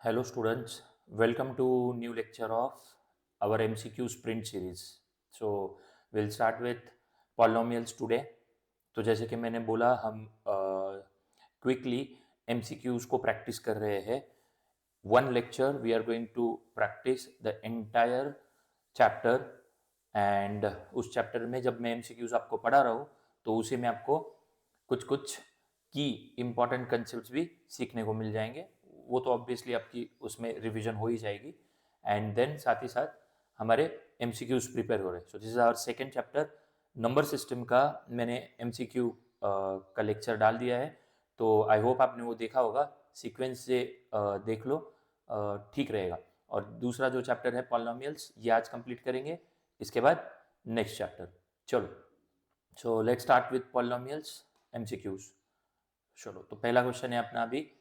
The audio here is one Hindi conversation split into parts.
Hello students, welcome to new lecture of our MCQ sprint series. So we'll start with polynomials today. तो जैसे कि मैंने बोला हम क्विकली MCQs को प्रैक्टिस कर रहे हैं. One lecture we are going to practice the entire chapter and उस चैप्टर में जब मैं MCQs आपको पढ़ा रहा हूँ तो उसी में आपको कुछ कुछ की इम्पॉर्टेंट कंसेप्ट भी सीखने को मिल जाएंगे. वो तो ऑब्वियसली आपकी उसमें रिवीजन हो ही जाएगी एंड देन साथ ही साथ हमारे MCQs प्रिपेयर हो रहे हैं. So this is our second chapter. Number system का मैंने MCQ का लेक्चर डाल दिया है, तो आई होप आपने वो देखा होगा. सीक्वेंस से देख लो, ठीक रहेगा. और दूसरा जो चैप्टर है पॉलिनोमियल्स, ये आज कंप्लीट करेंगे. इसके बाद नेक्स्ट चैप्टर. चलो, so let's start with polynomials MCQs. चलो, तो पहला क्वेश्चन है अपना अभी,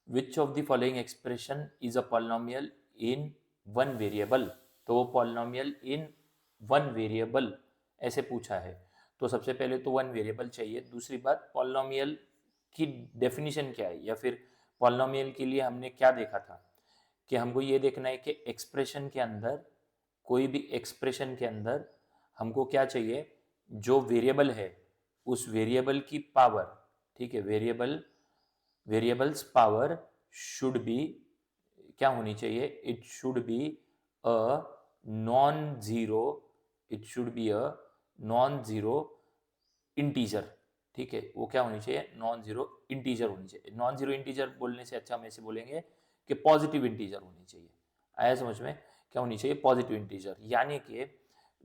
विच of the following expression is a polynomial in one variable. तो पॉलिनोमियल इन वन वेरिएबल ऐसे पूछा है, तो सबसे पहले तो वन वेरिएबल चाहिए. दूसरी बात, पॉलिनोमियल की डेफिनेशन क्या है, या फिर पॉलिनोमियल के लिए हमने क्या देखा था कि हमको ये देखना है कि एक्सप्रेशन के अंदर, कोई भी एक्सप्रेशन के अंदर हमको क्या चाहिए, जो वेरिएबल है उस वेरिएबल की पावर, ठीक है, वेरिएबल्स पावर शुड बी क्या होनी चाहिए, it should be a non zero, it should be a non zero integer. ठीक है, वो क्या होनी चाहिए, नॉन जीरो इंटीजर होनी चाहिए. नॉन जीरो इंटीजर बोलने से अच्छा हम ऐसे बोलेंगे कि पॉजिटिव इंटीजर होनी चाहिए. आया समझ में, क्या होनी चाहिए, पॉजिटिव इंटीजर. यानी कि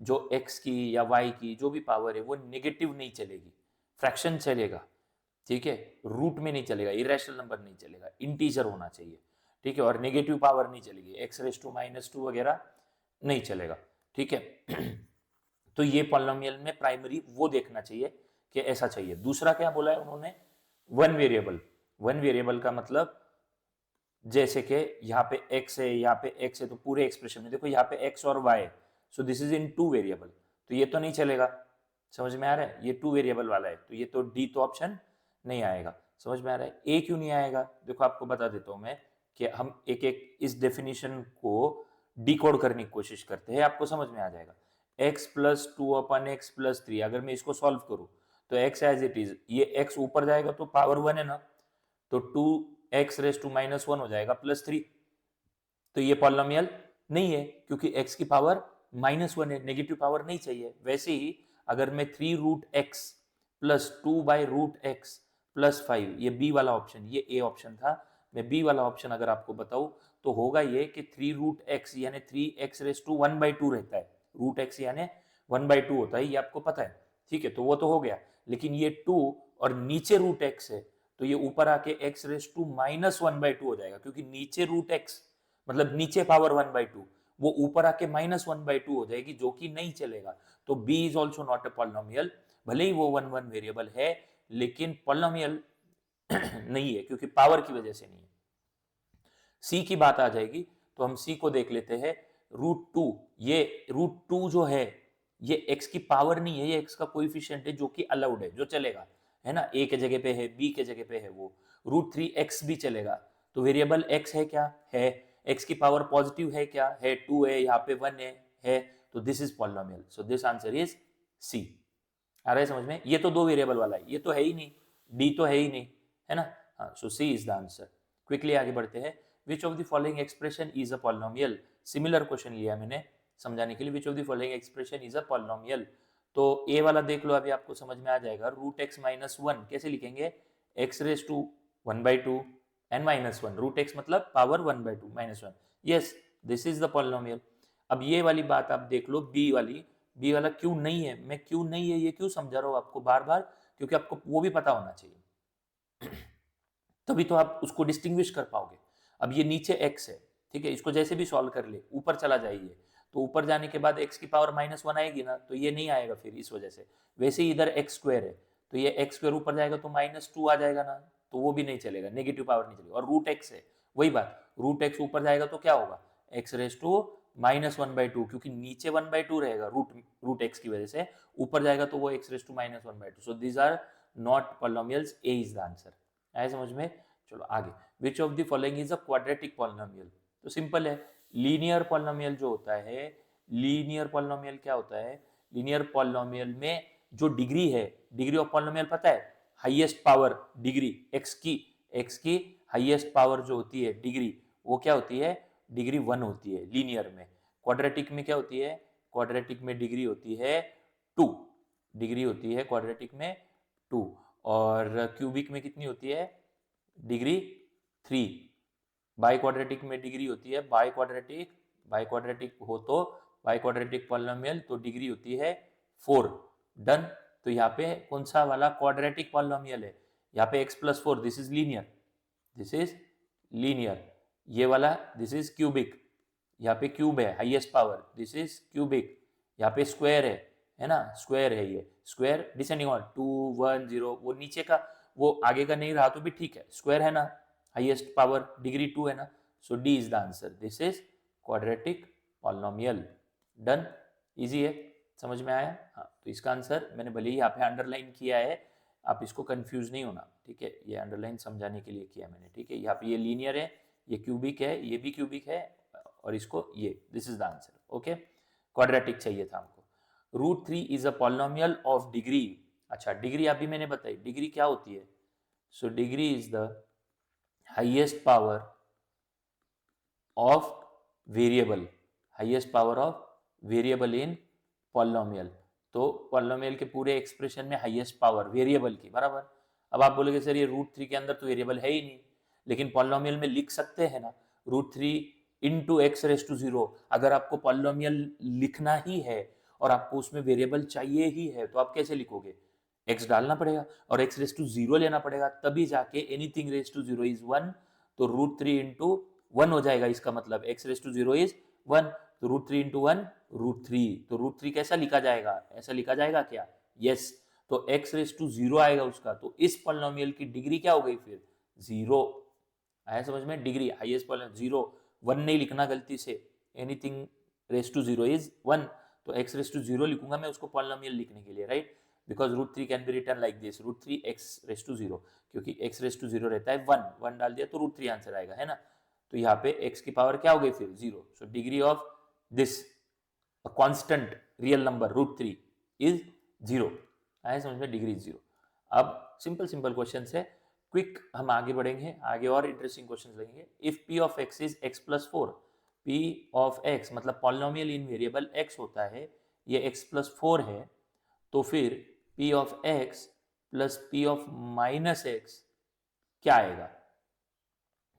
जो x की या y की जो भी पावर है वो नेगेटिव नहीं चलेगी, फ्रैक्शन चलेगा. ठीक है, रूट में नहीं चलेगा, इरेशनल नंबर नहीं चलेगा, इंटीजर होना चाहिए. ठीक है, और नेगेटिव पावर नहीं चलेगी, x⁻² वगैरह नहीं चलेगा. ठीक है. तो ये पॉलिनोमियल में प्राइमरी वो देखना चाहिए कि ऐसा चाहिए. दूसरा क्या बोला है उन्होंने, वन वेरिएबल. वन वेरिएबल का मतलब जैसे कि यहाँ पे x है, यहाँ पे x है, तो पूरे एक्सप्रेशन में देखो यहाँ पे x और y, so this is in two variable, तो ये तो नहीं चलेगा. समझ में आ रहा है, ये टू वेरिएबल वाला है, तो ये तो डी तो ऑप्शन नहीं आएगा. समझ में आ रहा है. ए क्यों नहीं आएगा, देखो आपको बता देता हूं मैं कि हम एक एक इस डेफिनेशन को डिकोड करने की कोशिश करते हैं, आपको समझ में आ जाएगा. x+2/x+3, अगर मैं इसको सॉल्व करूं तो x एज इट इज, ये x ऊपर जाएगा तो पावर 1 है ना, तो 2x⁻⁻1 हो जाएगा +3. तो ये पॉलिनोमियल नहीं है क्योंकि x की पावर -1 है, नेगेटिव पावर नहीं चाहिए. वैसे ही अगर मैं 3√x प्लस 2/√x+5, ये बी वाला ऑप्शन, ये ए ऑप्शन था, मैं बी वाला ऑप्शन अगर आपको बताऊं तो होगा ये कि 3√x यानी 3x⁻² रहता है. रूट एक्स यानी 1/2 होता है, ये आपको पता है. ठीक है, तो वो तो हो गया. लेकिन ये 2 और नीचे रूट एक्स है, तो ये ऊपर आके x⁻1/2 हो जाएगा, क्योंकि नीचे रूट एक्स मतलब नीचे पावर 1/2, वो ऊपर आके -1/2 हो जाएगी, जो कि नहीं चलेगा. तो b is also not a polynomial. भले ही वो वन वन वेरिएबल है, लेकिन पॉलिनोमियल नहीं है क्योंकि पावर की वजह से नहीं है. सी की बात आ जाएगी तो हम सी को देख लेते हैं. √2, ये √2 जो ये x की पावर नहीं है, ये x का कोएफिशिएंट है, जो कि अलाउड है, जो चलेगा, है ना. a के जगह पे है, b के जगह पे है, वो √3x भी चलेगा. तो वेरिएबल x है क्या, है. x की पावर पॉजिटिव है क्या, है, 2 है, यहाँ पे 1 है. तो this is polynomial. So this answer is C. आ रहा है समझ में, ये तो दो वेरिएबल वाला है, ये तो है ही नहीं, डी तो है ही नहीं, है ना. हाँ, सो सी इज द आंसर. क्विकली आगे बढ़ते हैं. विच of the following expression is a polynomial. Similar question लिया मैंने समझाने के लिए. विच of the following expression is a polynomial. तो ए वाला देख लो, अभी आपको समझ में आ जाएगा. √x-1 कैसे लिखेंगे, x⁻1/2 एंड -1. √x मतलब power 1/2 -1. Yes, this is the polynomial. अब ये वाली बात आप देख लो, बी वाली, बी वाला क्यों नहीं है. मैं क्यों नहीं है ये क्यों समझा रहा हूं आपको बार बार, क्योंकि आपको वो भी पता होना चाहिए. तभी तो आप उसको डिस्टिंग्विश कर पाओगे. अब ये नीचे x है, ठीक है, इसको जैसे भी सॉल्व कर ले, ऊपर चला जाइए, तो ऊपर जाने के बाद x की पावर -1 आएगी ना, तो ये नहीं आएगा फिर इस वजह से. वैसे ही इधर x² है, तो ये x² ऊपर जाएगा तो -2 आ जाएगा ना, तो वो भी नहीं चलेगा, नेगेटिव पावर नहीं चलेगी. और √x है, वही बात, √x ऊपर जाएगा तो क्या होगा, x⁻1/2, क्योंकि नीचे 1/2 रहेगा रूट x की वजह से, ऊपर जाएगा तो वो x⁻1/2. So these are not polynomials. A is the answer. आया समझ में. चलो आगे, which of the following is a quadratic polynomial. तो सिंपल है, लीनियर पॉलिनोमियल जो होता है, लीनियर पॉलिनोमियल क्या होता है, लीनियर पॉलिनोमियल में जो डिग्री है, डिग्री ऑफ पॉलिनोमियल पता है, हाईएस्ट पावर डिग्री एक्स की हाईएस्ट पावर जो होती है डिग्री, वो क्या होती है, डिग्री 1 होती है लीनियर में। क्वाड्रेटिक में क्या होती है, क्वाड्रेटिक में डिग्री होती है 2, डिग्री होती है क्वाड्रेटिक में 2, और क्यूबिक में कितनी होती है, डिग्री 3। बाई क्वाड्रेटिक में डिग्री होती है, बाई क्वाड्रेटिक हो तो बाई क्वाड्रेटिक पॉलिनोमियल तो डिग्री होती है 4। डन। तो यहाँ पे कौन सा वाला क्वाड्रेटिक पॉलिनोमियल है, यहाँ पे x+4, this is linear, this is linear. ये वाला दिस इज क्यूबिक, यहाँ पे क्यूब है highest power, this is cubic. यहाँ पे स्क्वायर है ना, स्क्वायर है, ये स्क्वायर डिसेंडिंग ऑर्डर 2 1 0, वो नीचे का वो आगे का नहीं रहा तो भी ठीक है, स्क्वायर है ना, हाईएस्ट पावर डिग्री 2 है ना, so D is the answer, this is quadratic polynomial. Done, easy है, समझ में आया। हाँ, तो इसका आंसर मैंने भले ही यहाँ पे अंडरलाइन किया है, आप इसको कंफ्यूज नहीं होना, ठीक है, ये अंडरलाइन समझाने के लिए किया मैंने, ठीक है। यहाँ पे ये लीनियर है, ये क्यूबिक है, ये भी क्यूबिक है, और इसको ये, this is the answer, okay. Quadratic चाहिए था हमको। √3 is a polynomial of degree. अच्छा, डिग्री अभी मैंने बताई, डिग्री क्या होती है, so degree is the highest power of variable, highest power of variable in polynomial. तो पॉलिनोमियल के पूरे एक्सप्रेशन में हाईएस्ट पावर वेरिएबल की, बराबर। अब आप बोलोगे सर ये √3 के अंदर तो वेरिएबल है ही नहीं, लेकिन पॉलिनोमियल में लिख सकते हैं ना, √3 इंटू x⁻⁴। अगर आपको पॉलिनोमियल लिखना ही है और आपको उसमें वेरिएबल चाहिए ही है तो आप कैसे लिखोगे, x डालना पड़ेगा और x⁻⁴ लेना पड़ेगा, तभी जाके एनीथिंग ⁻⁴ इज 1, तो √3 इंटू 1 हो जाएगा, इसका मतलब x⁻⁴ इज 1, तो √3 इंटू 1 √3, तो √3 कैसा लिखा जाएगा, ऐसा लिखा जाएगा क्या, यस, तो x⁻⁴ आएगा उसका, तो इस पॉलिनोमियल की डिग्री क्या हो गई फिर, 0। आया समझ में, डिग्री हाईएस्ट पॉलिनोमियल 0, 1 नहीं लिखना गलती से, एनीथिंग ⁻⁴ इज 1, तो x⁻⁴ लिखूंगा मैं उसको पॉलिनोमियल लिखने के लिए, right, because √3 can be return like this, √3 x⁻⁴, क्योंकि x⁻⁴ रहता है 1 डाल दिया तो √3 आंसर आएगा, है ना। तो यहाँ पे x की पावर क्या हो गई फिर, 0, so degree of this constant real number √3 is 0। आया समझ में, डिग्री 0। अब सिंपल क्वेश्चन है, क्विक हम आगे बढ़ेंगे, आगे और इंटरेस्टिंग क्वेश्चन लेंगे। If p of x is x+4, p of x मतलब पॉलिनोमियल इन वेरिएबल x होता है, ये x+4 है, तो फिर p of x plus p of -x क्या आएगा,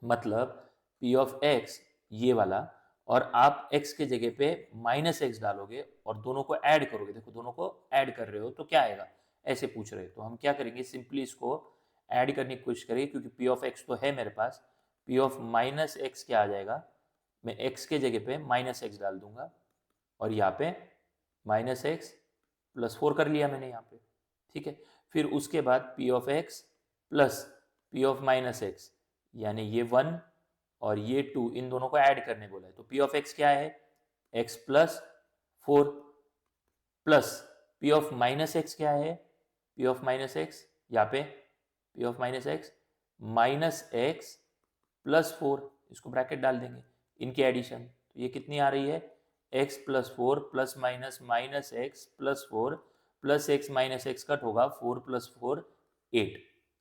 मतलब p ऑफ x ये वाला, और आप x के जगह पे -x डालोगे और दोनों को ऐड करोगे, देखो दोनों को ऐड कर रहे हो तो क्या आएगा, ऐसे पूछ रहे हो, तो हम क्या करेंगे, सिंपली इसको ऐड करने की कोशिश करेंगे, क्योंकि p ऑफ x तो है मेरे पास, p ऑफ -x क्या आ जाएगा, मैं x के जगह पे -x डाल दूंगा और यहाँ पे -x+4 कर लिया मैंने यहाँ पे, ठीक है। फिर उसके बाद p of x plus p of -x, यानी ये 1 और ये 2, इन दोनों को ऐड करने बोला है, तो p ऑफ x क्या है, x+4 plus p of -x क्या है, p ऑफ -x यहाँ पे p ऑफ -x -x+4, इसको ब्रैकेट डाल देंगे, इनकी एडिशन, तो ये कितनी आ रही है, x+4 plus minus -x+4 plus x -x cut होगा 4 + 4 8,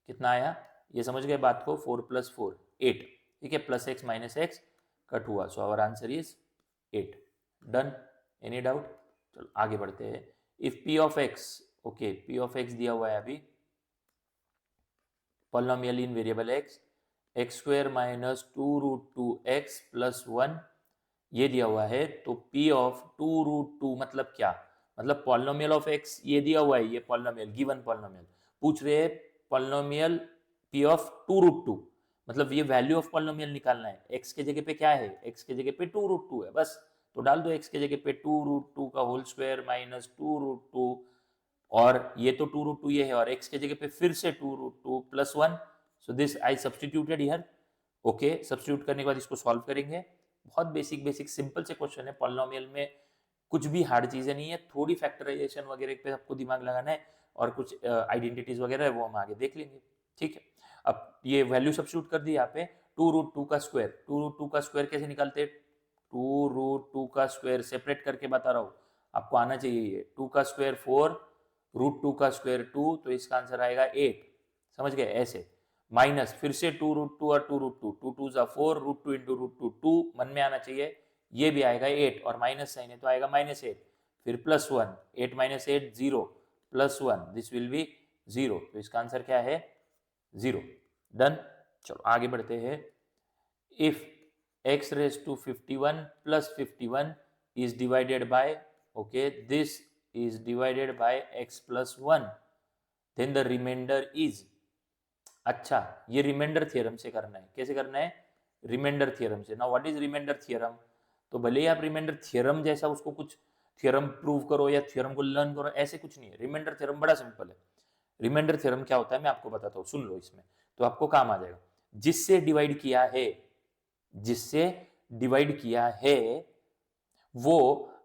कितना आया, ये समझ गए बात को, 4 + 4 8, ठीक है, प्लस x -x कट हुआ, so our answer is 8। Done, any doubt, चलो आगे बढ़ते हैं। If p of x, okay, p of x दिया हुआ है अभी, पॉलिनोमियल इन वेरिएबल x² - 2√2x + 1 ये दिया हुआ है, तो p ऑफ 2√2 मतलब क्या, मतलब पॉलिनोमियल ऑफ x ये दिया हुआ है, ये पॉलिनोमियल गिवन पॉलिनोमियल पूछ रहे हैं, पॉलिनोमियल p ऑफ 2√2 मतलब ये वैल्यू ऑफ पॉलिनोमियल निकालना है, x के जगह पे क्या है, x के जगह पे 2√2 है, बस तो डाल दो x के जगह पे 2√2 का होल स्क्वायर माइनस 2√2, और ये तो 2√2 ये है, और x के जगह पे फिर से 2√2 + 1, so this I substituted here, okay. Substitute करने के बाद इसको सॉल्व करेंगे, बहुत बेसिक सिंपल से क्वेश्चन है, पॉलिनोमियल में कुछ भी हार्ड चीजें नहीं है, थोड़ी फैक्टराइजेशन वगैरह पे आपको दिमाग लगाना है, और कुछ आइडेंटिटीज वगैरह है वो हम आगे देख लेंगे, ठीक है। अब ये वैल्यू सब्स्टिट्यूट कर दी यहाँ पे, 2√2 का स्क्वायर, 2√2 का स्क्वायर कैसे निकालते हैं, 2√2 का स्क्वायर सेपरेट करके बता रहा हूँ, आपको आना चाहिए ये, 2 का स्क्वायर 4, √2 का स्क्वायर 2, तो इसका आंसर आएगा 8, समझ गए ऐसे, माइनस फिर से 2√2 और 2√2, 2 2 जा 4, √2 इंटू √2 2, मन में आना चाहिए, ये भी आएगा 8 और माइनस साइन है तो आएगा -8, फिर +1, 8 - 8 0, +1, दिस विल बी 0, तो इसका आंसर क्या है 0, डन। चलो आगे बढ़ते हैं, if x raised to 51 plus 51 is divided by, okay, this is divided by x plus 1, then the remainder is, अच्छा ये रिमाइंडर थ्योरम से करना है, कैसे करना है, रिमाइंडर थ्योरम से। Now what is remainder theorem, तो भले ही आप रिमाइंडर थ्योरम जैसा उसको कुछ थ्योरम प्रूव करो या थ्योरम को लर्न करो, ऐसे कुछ नहीं है, रिमाइंडर थ्योरम बड़ा सिंपल है। रिमाइंडर थ्योरम क्या होता है मैं आपको बताता हूँ, सुन लो इसमें तो आपको काम आ जाएगा। जिससे डिवाइड किया है, जिससे डिवाइड किया है वो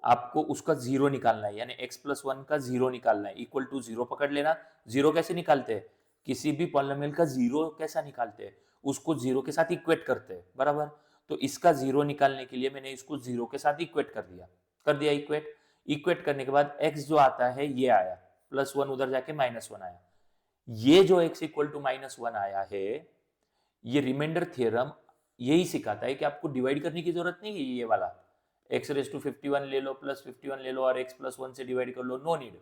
आपको उसका जीरो निकालना है, यानी x + 1 का जीरो निकालना है, इक्वल टू जीरो पकड़ लेना। जीरो कैसे निकालते हैं, किसी भी पॉलिनोमियल का जीरो कैसा निकालते हैं, उसको जीरो के साथ इक्वेट करते हैं, बराबर। तो इसका जीरो निकालने के लिए मैंने इसको जीरो के साथ इक्वेट कर दिया इक्वेट। इक्वेट करने के बाद x जो आता है ये आया, +1 उधर जाके -1 आया, ये जो x इक्वल टू -1 आया है, ये रिमाइंडर थ्योरम यही सिखाता है कि आपको डिवाइड करने की जरूरत नहीं है, ये वाला x रेज टू 51 ले लो, +51 ले लो और x + 1 से डिवाइड कर लो, no need,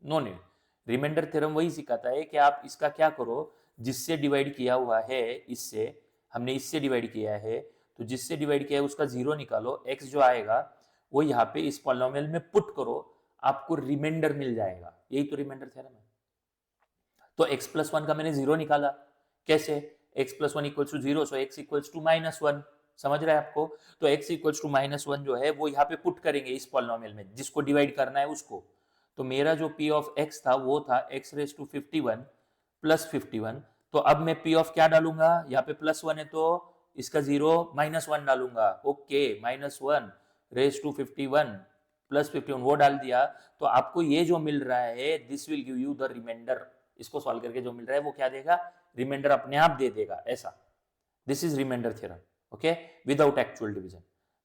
no need. Remainder theorem वही सिखाता है कि आप इसका क्या करो, जिससे डिवाइड किया हुआ है, इससे हमने इससे डिवाइड किया है, तो जिससे डिवाइड किया है उसका जीरो निकालो, x जो आएगा वो यहाँ पे इस पॉलिनोमियल में पुट करो, आपको रिमाइंडर मिल जाएगा, यही तो रिमाइंडर थ्योरम है। तो x + 1 का मैंने जीरो निकाला, कैसे, x + 1 = 0, सो x = -1, समझ रहे हैं आपको। तो x = -1 जो है वो यहाँ पे पुट करेंगे इस पॉलिनोमियल में, जिसको डिवाइड करना है उसको। तो मेरा जो p ऑफ x था वो था x रेज टू 51 + 51, तो अब मैं p ऑफ क्या डालूंगा, यहाँ पे +1 है तो इसका जीरो -1 डालूंगा, ओके, -1 रेज टू 51 + 51 वो डाल दिया, तो आपको ये जो मिल रहा है this will give you the remainder, इसको सॉल्व करके जो मिल रहा है वो क्या देगा, रिमाइंडर अपने आप दे देगा, ऐसा। This is remainder theorem, okay, without actual division.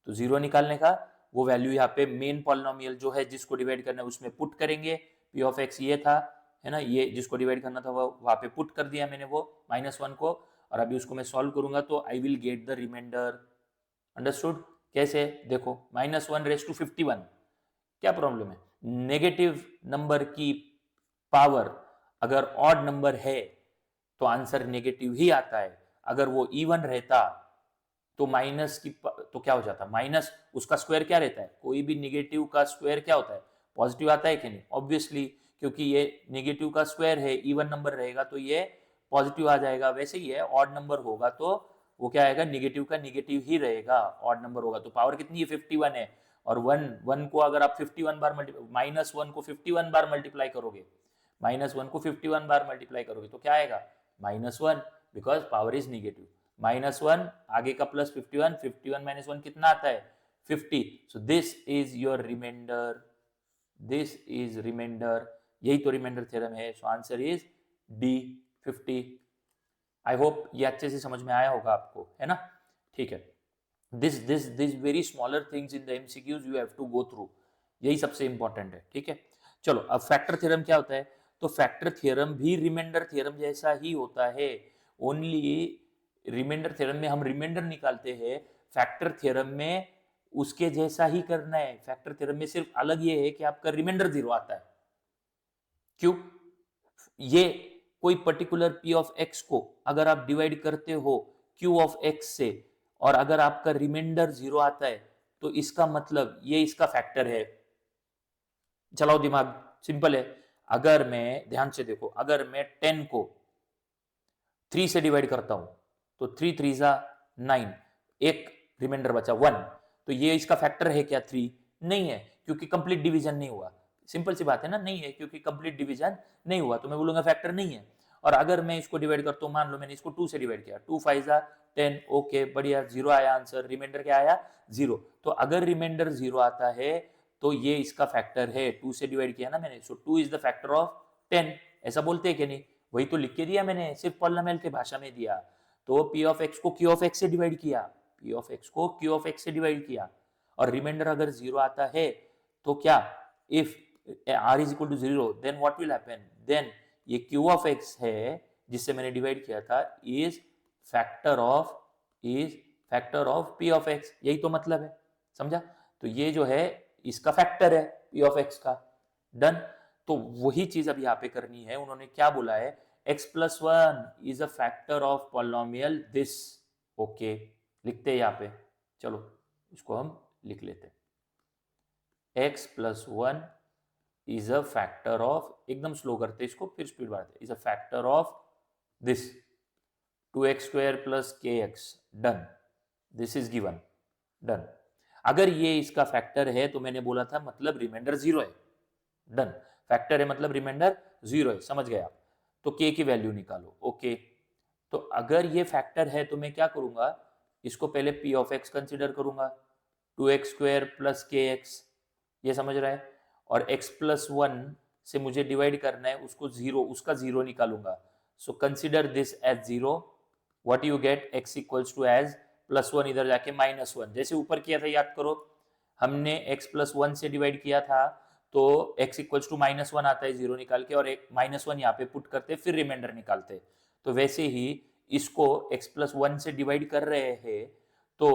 तो जीरो निकालने का वो वैल्यू यहाँ पे मेन पॉलिनोमियल जो है जिसको डिवाइड करना है उसमें पुट करेंगे, p ऑफ x ये था, है ना, ये जिसको डिवाइड करना था वो वहां पे पुट कर दिया मैंने वो -1 को, और अभी उसको मैं सॉल्व करूंगा तो I will get the remainder, understood. कैसे, देखो -1 रेज टू 51, क्या प्रॉब्लम है, नेगेटिव नंबर की पावर अगर ऑड नंबर है तो आंसर नेगेटिव ही आता है, अगर वो इवन रहता तो माइनस की तो क्या हो जाता, माइनस उसका स्क्वायर क्या रहता है, कोई भी नेगेटिव का स्क्वायर क्या होता है, पॉजिटिव आता है कि नहीं, ऑब्वियसली, क्योंकि ये नेगेटिव का स्क्वायर है, इवन नंबर रहेगा तो ये पॉजिटिव आ जाएगा। वैसे ही है, ऑड नंबर होगा तो वो क्या आएगा, नेगेटिव का नेगेटिव ही रहेगा, ऑड नंबर होगा तो पावर कितनी है 51 है, और वन को अगर आप 51 बार -1 को 51 बार मल्टीप्लाई करोगे, -1 को 51 बार मल्टीप्लाई करोगे तो क्या आएगा, -1, बिकॉज पावर इज नेगेटिव। -1 आगे का +51, 51 - 1 कितना आता है 50, so this is your remainder, this is remainder, यही तो रिमाइंडर थ्योरम है, so answer is D 50। I hope ये अच्छे से समझ में आया होगा आपको, है ना, ठीक है। This very smaller things in the MCQs you have to go through, यही सबसे इंपॉर्टेंट है, ठीक है। चलो अब फैक्टर थ्योरम क्या होता है, तो फैक्टर थ्योरम भी रिमाइंडर थ्योरम जैसा ही होता है, ओनली रिमाइंडर थ्योरम में हम रिमाइंडर निकालते हैं, फैक्टर थ्योरम में उसके जैसा ही करना है। फैक्टर थ्योरम में सिर्फ अलग ये है कि आपका रिमाइंडर जीरो आता है, क्यों, ये कोई पर्टिकुलर p ऑफ x को अगर आप डिवाइड करते हो q ऑफ x से, और अगर आपका रिमाइंडर जीरो आता है तो इसका मतलब ये इसका फैक्टर है। चलाओ दिमाग, सिंपल है, अगर मैं, ध्यान से देखो, अगर मैं 10 को 3 से डिवाइड करता हूं तो 3 3 जा 9, एक रिमाइंडर बचा 1, तो ये इसका फैक्टर है क्या 3, नहीं है, क्योंकि कंप्लीट डिवीजन नहीं हुआ। सिंपल सी बात है ना, नहीं है क्योंकि कंप्लीट डिवीजन नहीं हुआ, तो मैं बोलूंगा फैक्टर नहीं है। और अगर मैं इसको डिवाइड करता हूं, मान लो मैंने इसको 2 से डिवाइड किया, 2 5 जा 10, ओके बढ़िया, जीरो आया आंसर, रिमाइंडर क्या आया, जीरो। तो अगर रिमाइंडर जीरो आता है तो ये इसका फैक्टर है, 2 से डिवाइड किया ना मैंने, सो 2 इज द फैक्टर ऑफ 10, ऐसा बोलते हैं कि नहीं, वही तो लिख के दिया मैंने, सिर्फ पॉलिनोमियल के भाषा में दिया। तो पी ऑफ एक्स को क्यू ऑफ एक्स से डिवाइड किया, पी ऑफ एक्स को क्यू ऑफ एक्स से डिवाइड किया, और रिमाइंडर अगर जीरो आता है तो क्या, if r is equal to zero then what will happen, then ये क्यू ऑफ एक्स है जिससे मैंने डिवाइड किया था is factor of P of X, यही तो मतलब है, समझा। तो ये जो है इसका फैक्टर है पी ऑफ एक्स का, डन। तो वही चीज अब यहाँ पे करनी है, उन्होंने क्या बोला है, x plus one is a factor of polynomial this, okay, लिखते हैं यहाँ पे, चलो इसको हम लिख लेते हैं, x plus one is a factor of, एकदम स्लो करते इसको फिर स्पीड बढ़ाते, is a factor of this 2x square plus kx, done, this is given, done. अगर ये इसका फैक्टर है तो मैंने बोला था मतलब रिमाइंडर जीरो है, डन, फैक्टर है मतलब रिमाइंडर जीरो है, समझ गए आप। तो k की वैल्यू निकालो, ओके। तो अगर ये फैक्टर है तो मैं क्या करूंगा, इसको पहले p ऑफ x कंसिडर करूंगा, 2x स्क्वायर प्लस kx, ये समझ रहा है, और x प्लस वन से मुझे डिवाइड करना है, उसको जीरो, उसका जीरो निकालूंगा, so consider this as zero, what you get, x equals to as plus one, इधर जाके माइनस वन, जैसे ऊपर किया था याद करो, हमने x प्लस वन से डिवाइड किया था तो x equals to minus one आता है जीरो निकाल के, और एक माइनस वन यहाँ पे पुट करते फिर रिमाइंडर निकालते। तो वैसे ही इसको x प्लस वन से डिवाइड कर रहे हैं तो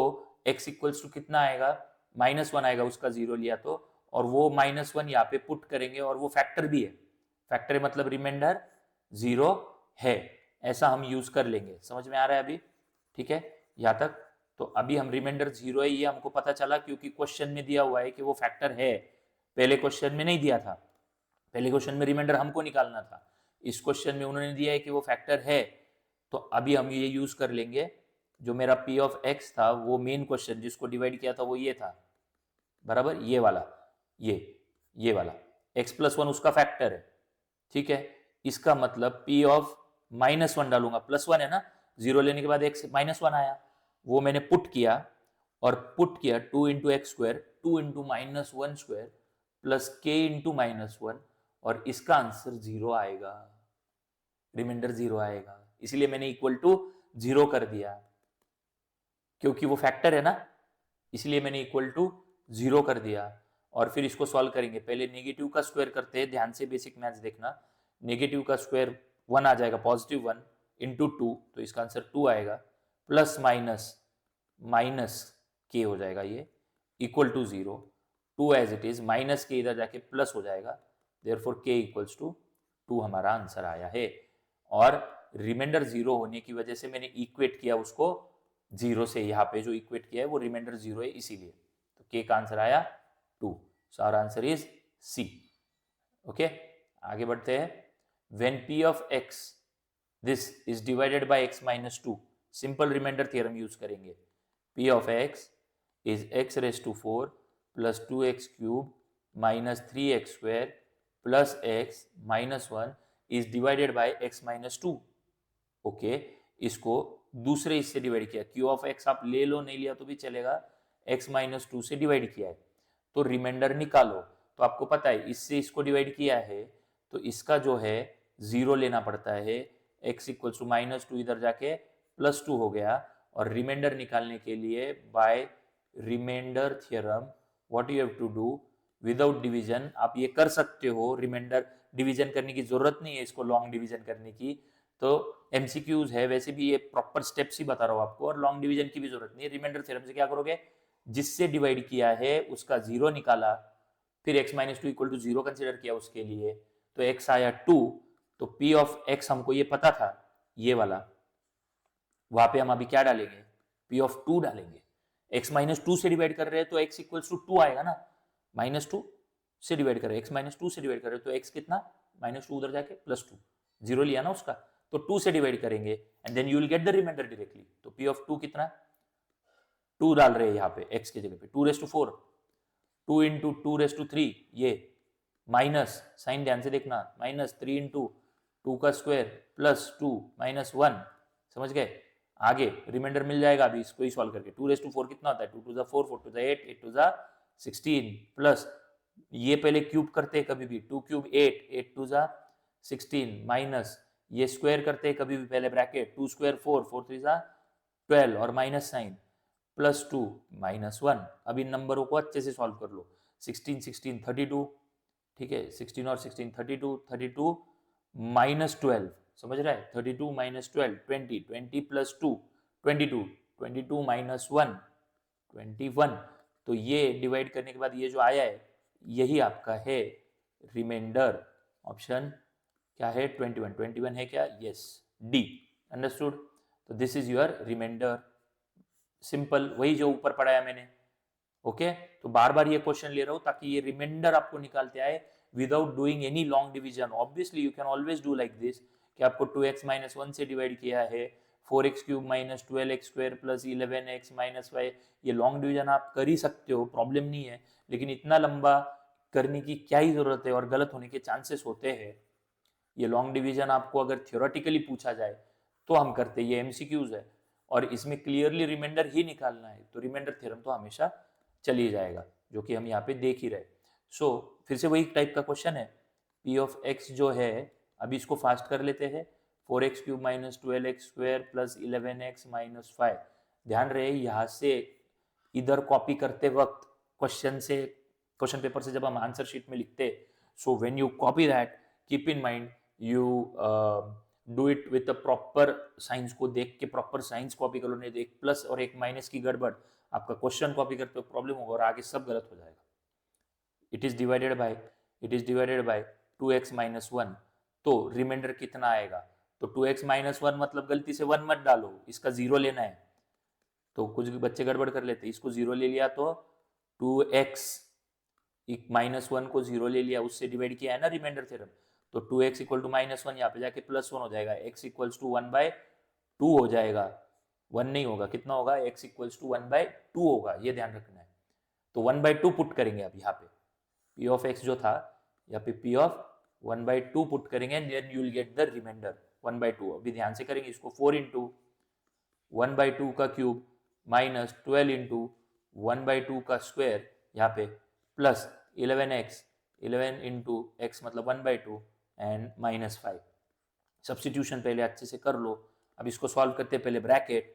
x इक्वल्स टू कितना आएगा, माइनस वन आएगा, उसका जीरो लिया तो, और वो माइनस वन यहाँ पे पुट करेंगे, और वो फैक्टर भी है, फैक्टर मतलब रिमाइंडर जीरो है, ऐसा हम यूज कर लेंगे, समझ में आ रहा है अभी, ठीक है यहाँ तक। तो अभी हम रिमाइंडर जीरो है ये हमको पता चला क्योंकि क्वेश्चन में दिया हुआ है कि वो फैक्टर है, पहले क्वेश्चन में नहीं दिया था, पहले क्वेश्चन में रिमाइंडर हमको निकालना था, इस क्वेश्चन में उन्होंने दिया है कि वो फैक्टर है, तो अभी हम ये यूज कर लेंगे, जो मेरा p ऑफ x था वो मेन क्वेश्चन जिसको डिवाइड किया था वो ये था, बराबर, ये वाला, ये वाला x प्लस वन उसका फैक्टर है, ठीक है, इसका मतलब p ऑफ माइनस वन डालूंगा, प्लस वन है ना, जीरो लेने के बाद x माइनस वन आया, वो मैंने पुट किया, और पुट किया 2 into x square, 2 into minus one square plus के इंटू माइनस वन, और इसका आंसर जीरो आएगा, रिमाइंडर जीरो आएगा, इसलिए मैंने इक्वल टू जीरो कर दिया, क्योंकि वो फैक्टर है ना, इसलिए मैंने इक्वल टू जीरो कर दिया। और फिर इसको सॉल्व करेंगे, पहले नेगेटिव का स्क्वायर करते हैं, ध्यान से बेसिक मैथ्स देखना, नेगेटिव का स्क्वायर वन आ जाएगा, पॉजिटिव वन इंटू टू, तो इसका आंसर टू आएगा, प्लस माइनस माइनस के हो जाएगा ये, equal to zero, two as it is, minus के इधर जाके प्लस हो जाएगा, देयरफॉर के इक्वल्स टू टू हमारा आंसर आया है। और रिमाइंडर जीरो होने की वजह से मैंने इक्वेट किया उसको जीरो से, यहाँ पे जो इक्वेट किया है वो रिमाइंडर जीरो है इसीलिए, तो के का आंसर आया two, so our answer is C, okay. आगे बढ़ते हैं, when p of x this is divided by x minus two, simple remainder theorem use करेंगे, p of x is x raised to 4 plus 2x cube minus 3x square plus x minus 1 is divided by x minus 2, okay, इसको दूसरे इससे डिवाइड किया, q of x आप ले लो नहीं लिया तो भी चलेगा, x माइनस टू से डिवाइड किया है, तो रिमाइंडर निकालो, तो आपको पता है इससे इसको डिवाइड किया है तो इसका जो है जीरो लेना पड़ता है, x equals to minus two इधर जाके प्लस टू हो गया, और रिमाइंडर निकालने के लिए by remainder theorem what you have to do, without division आप ये कर सकते हो, रिमाइंडर डिवीजन करने की जरूरत नहीं है इसको लॉन्ग डिवीजन करने की, तो एमसीक्यूज है वैसे भी, ये प्रॉपर स्टेप्स ही बता रहा हूँ आपको, और लॉन्ग डिवीजन की भी जरूरत नहीं है। रिमाइंडर थ्योरम से क्या करोगे, जिससे डिवाइड किया है उसका जीरो निकाला, फिर x minus two equal to zero consider किया उसके लिए, तो x आया टू, तो p ऑफ x हमको ये पता था ये वाला, वहां पे हम अभी क्या डालेंगे, p ऑफ टू डालेंगे, x माइनस टू से डिवाइड कर रहे हैं तो x इक्वल्स टू टू आएगा ना, माइनस टू से डिवाइड कर रहे हैं, x माइनस टू से डिवाइड कर रहे हैं तो x कितना, माइनस टू उधर जाके प्लस टू, जीरो लिया ना उसका, तो टू से डिवाइड करेंगे and then you will get the remainder directly, तो p ऑफ टू कितना, टू डाल रहे हैं यहाँ पे x की जगह पे, two raise to four, two into two raise to three, ये माइनस, साइन ध्यान से देखना, माइनस थ्री इंटू टू का square plus two minus one, समझ गए, आगे रिमाइंडर मिल जाएगा अभी इसको ही सॉल्व करके, टू रेस टू फोर कितना होता है, टू टू जा फोर, फोर टू जा एट, एट टू जा 16 प्लस, ये पहले क्यूब करते हैं कभी भी, two cube eight, eight two जा 16 माइनस ये स्क्वायर करते हैं कभी भी पहले ब्रैकेट, 2 स्क्वायर 4, 4 3 जा 12 और माइनस साइन +2 -1। अब इन नंबरों को अच्छे से सॉल्व कर लो। 16 16 32, ठीक है, 16 और 16 32, 32 -12, समझ रहा है, 32 -12 20, 20 + 2 22, 22 -1 21। तो ये डिवाइड करने के बाद ये जो आया है यही आपका है रिमाइंडर। ऑप्शन क्या है, 21, 21 है क्या, यस, डी, अंडरस्टूड। तो this is your remainder, simple, वही जो ऊपर पढ़ाया मैंने। ओके, तो बार बार ये क्वेश्चन ले रहा हूं ताकि ये रिमाइंडर आपको निकालते आए without doing any long division. Obviously you can always do like this कि आपको 2x - 1 से डिवाइड किया है, 4x³ - 12x² + 11x - 5, ये लॉन्ग डिवीजन आप कर ही सकते हो, प्रॉब्लम नहीं है, लेकिन इतना लंबा करने की क्या ही जरूरत है, और गलत होने के चांसेस होते हैं। ये लॉन्ग डिवीजन आपको अगर थियोरेटिकली पूछा जाए तो हम करते, ये एमसीक्यूज है और इसमें क्लियरली रिमाइंडर ही निकालना है, तो रिमाइंडर थ्योरम तो हमेशा चल ही जाएगा, जो कि हम यहाँ पे देख ही रहे। सो फिर से वही टाइप का क्वेश्चन है, पी ऑफ एक्स जो है, अभी इसको फास्ट कर लेते हैं, 4x³ - 12x² + 11x - 5। ध्यान रहे यहाँ से इधर कॉपी करते वक्त क्वेश्चन पेपर से जब हम आंसर शीट में लिखते, so when you copy that keep in mind you do it with proper science को देख के, प्रॉपर साइंस कॉपी करो, नहीं तो एक प्लस और एक माइनस की गड़बड़, आपका क्वेश्चन कॉपी करते हो प्रॉब्लम होगा और आगे सब गलत हो जाएगा। It is divided bye 2x - 1, तो रिमाइंडर कितना आएगा, तो 2x - 1 मतलब गलती से 1 मत डालो, इसका 0 लेना है, तो कुछ बच्चे गड़बड़ कर लेते, इसको 0 ले लिया तो 2x -1 को 0 ले लिया, उससे डिवाइड किया है ना रिमाइंडर थ्योरम, तो 2x = -1 यहाँ पे जाके +1 हो जाएगा, x = 1/2 हो जाएगा, 1 नहीं होगा, कितना होगा, x = 1/2 होगा, ये ध्यान रखना है। तो 1/2 पुट करेंगे अब यहाँ पे, p ऑफ x जो था यहाँ पे p ऑफ 1/2 पुट करेंगे, then you will get the remainder 1/2। अभी ध्यान से करेंगे इसको, 4 × 1/2 का क्यूब माइनस 12 × 1/2 का स्क्वायर यहाँ पे प्लस 11x, 11 × x मतलब 1/2 एंड -5। सब्सटीट्यूशन पहले अच्छे से कर लो। अब इसको सॉल्व करते पहले ब्रैकेट,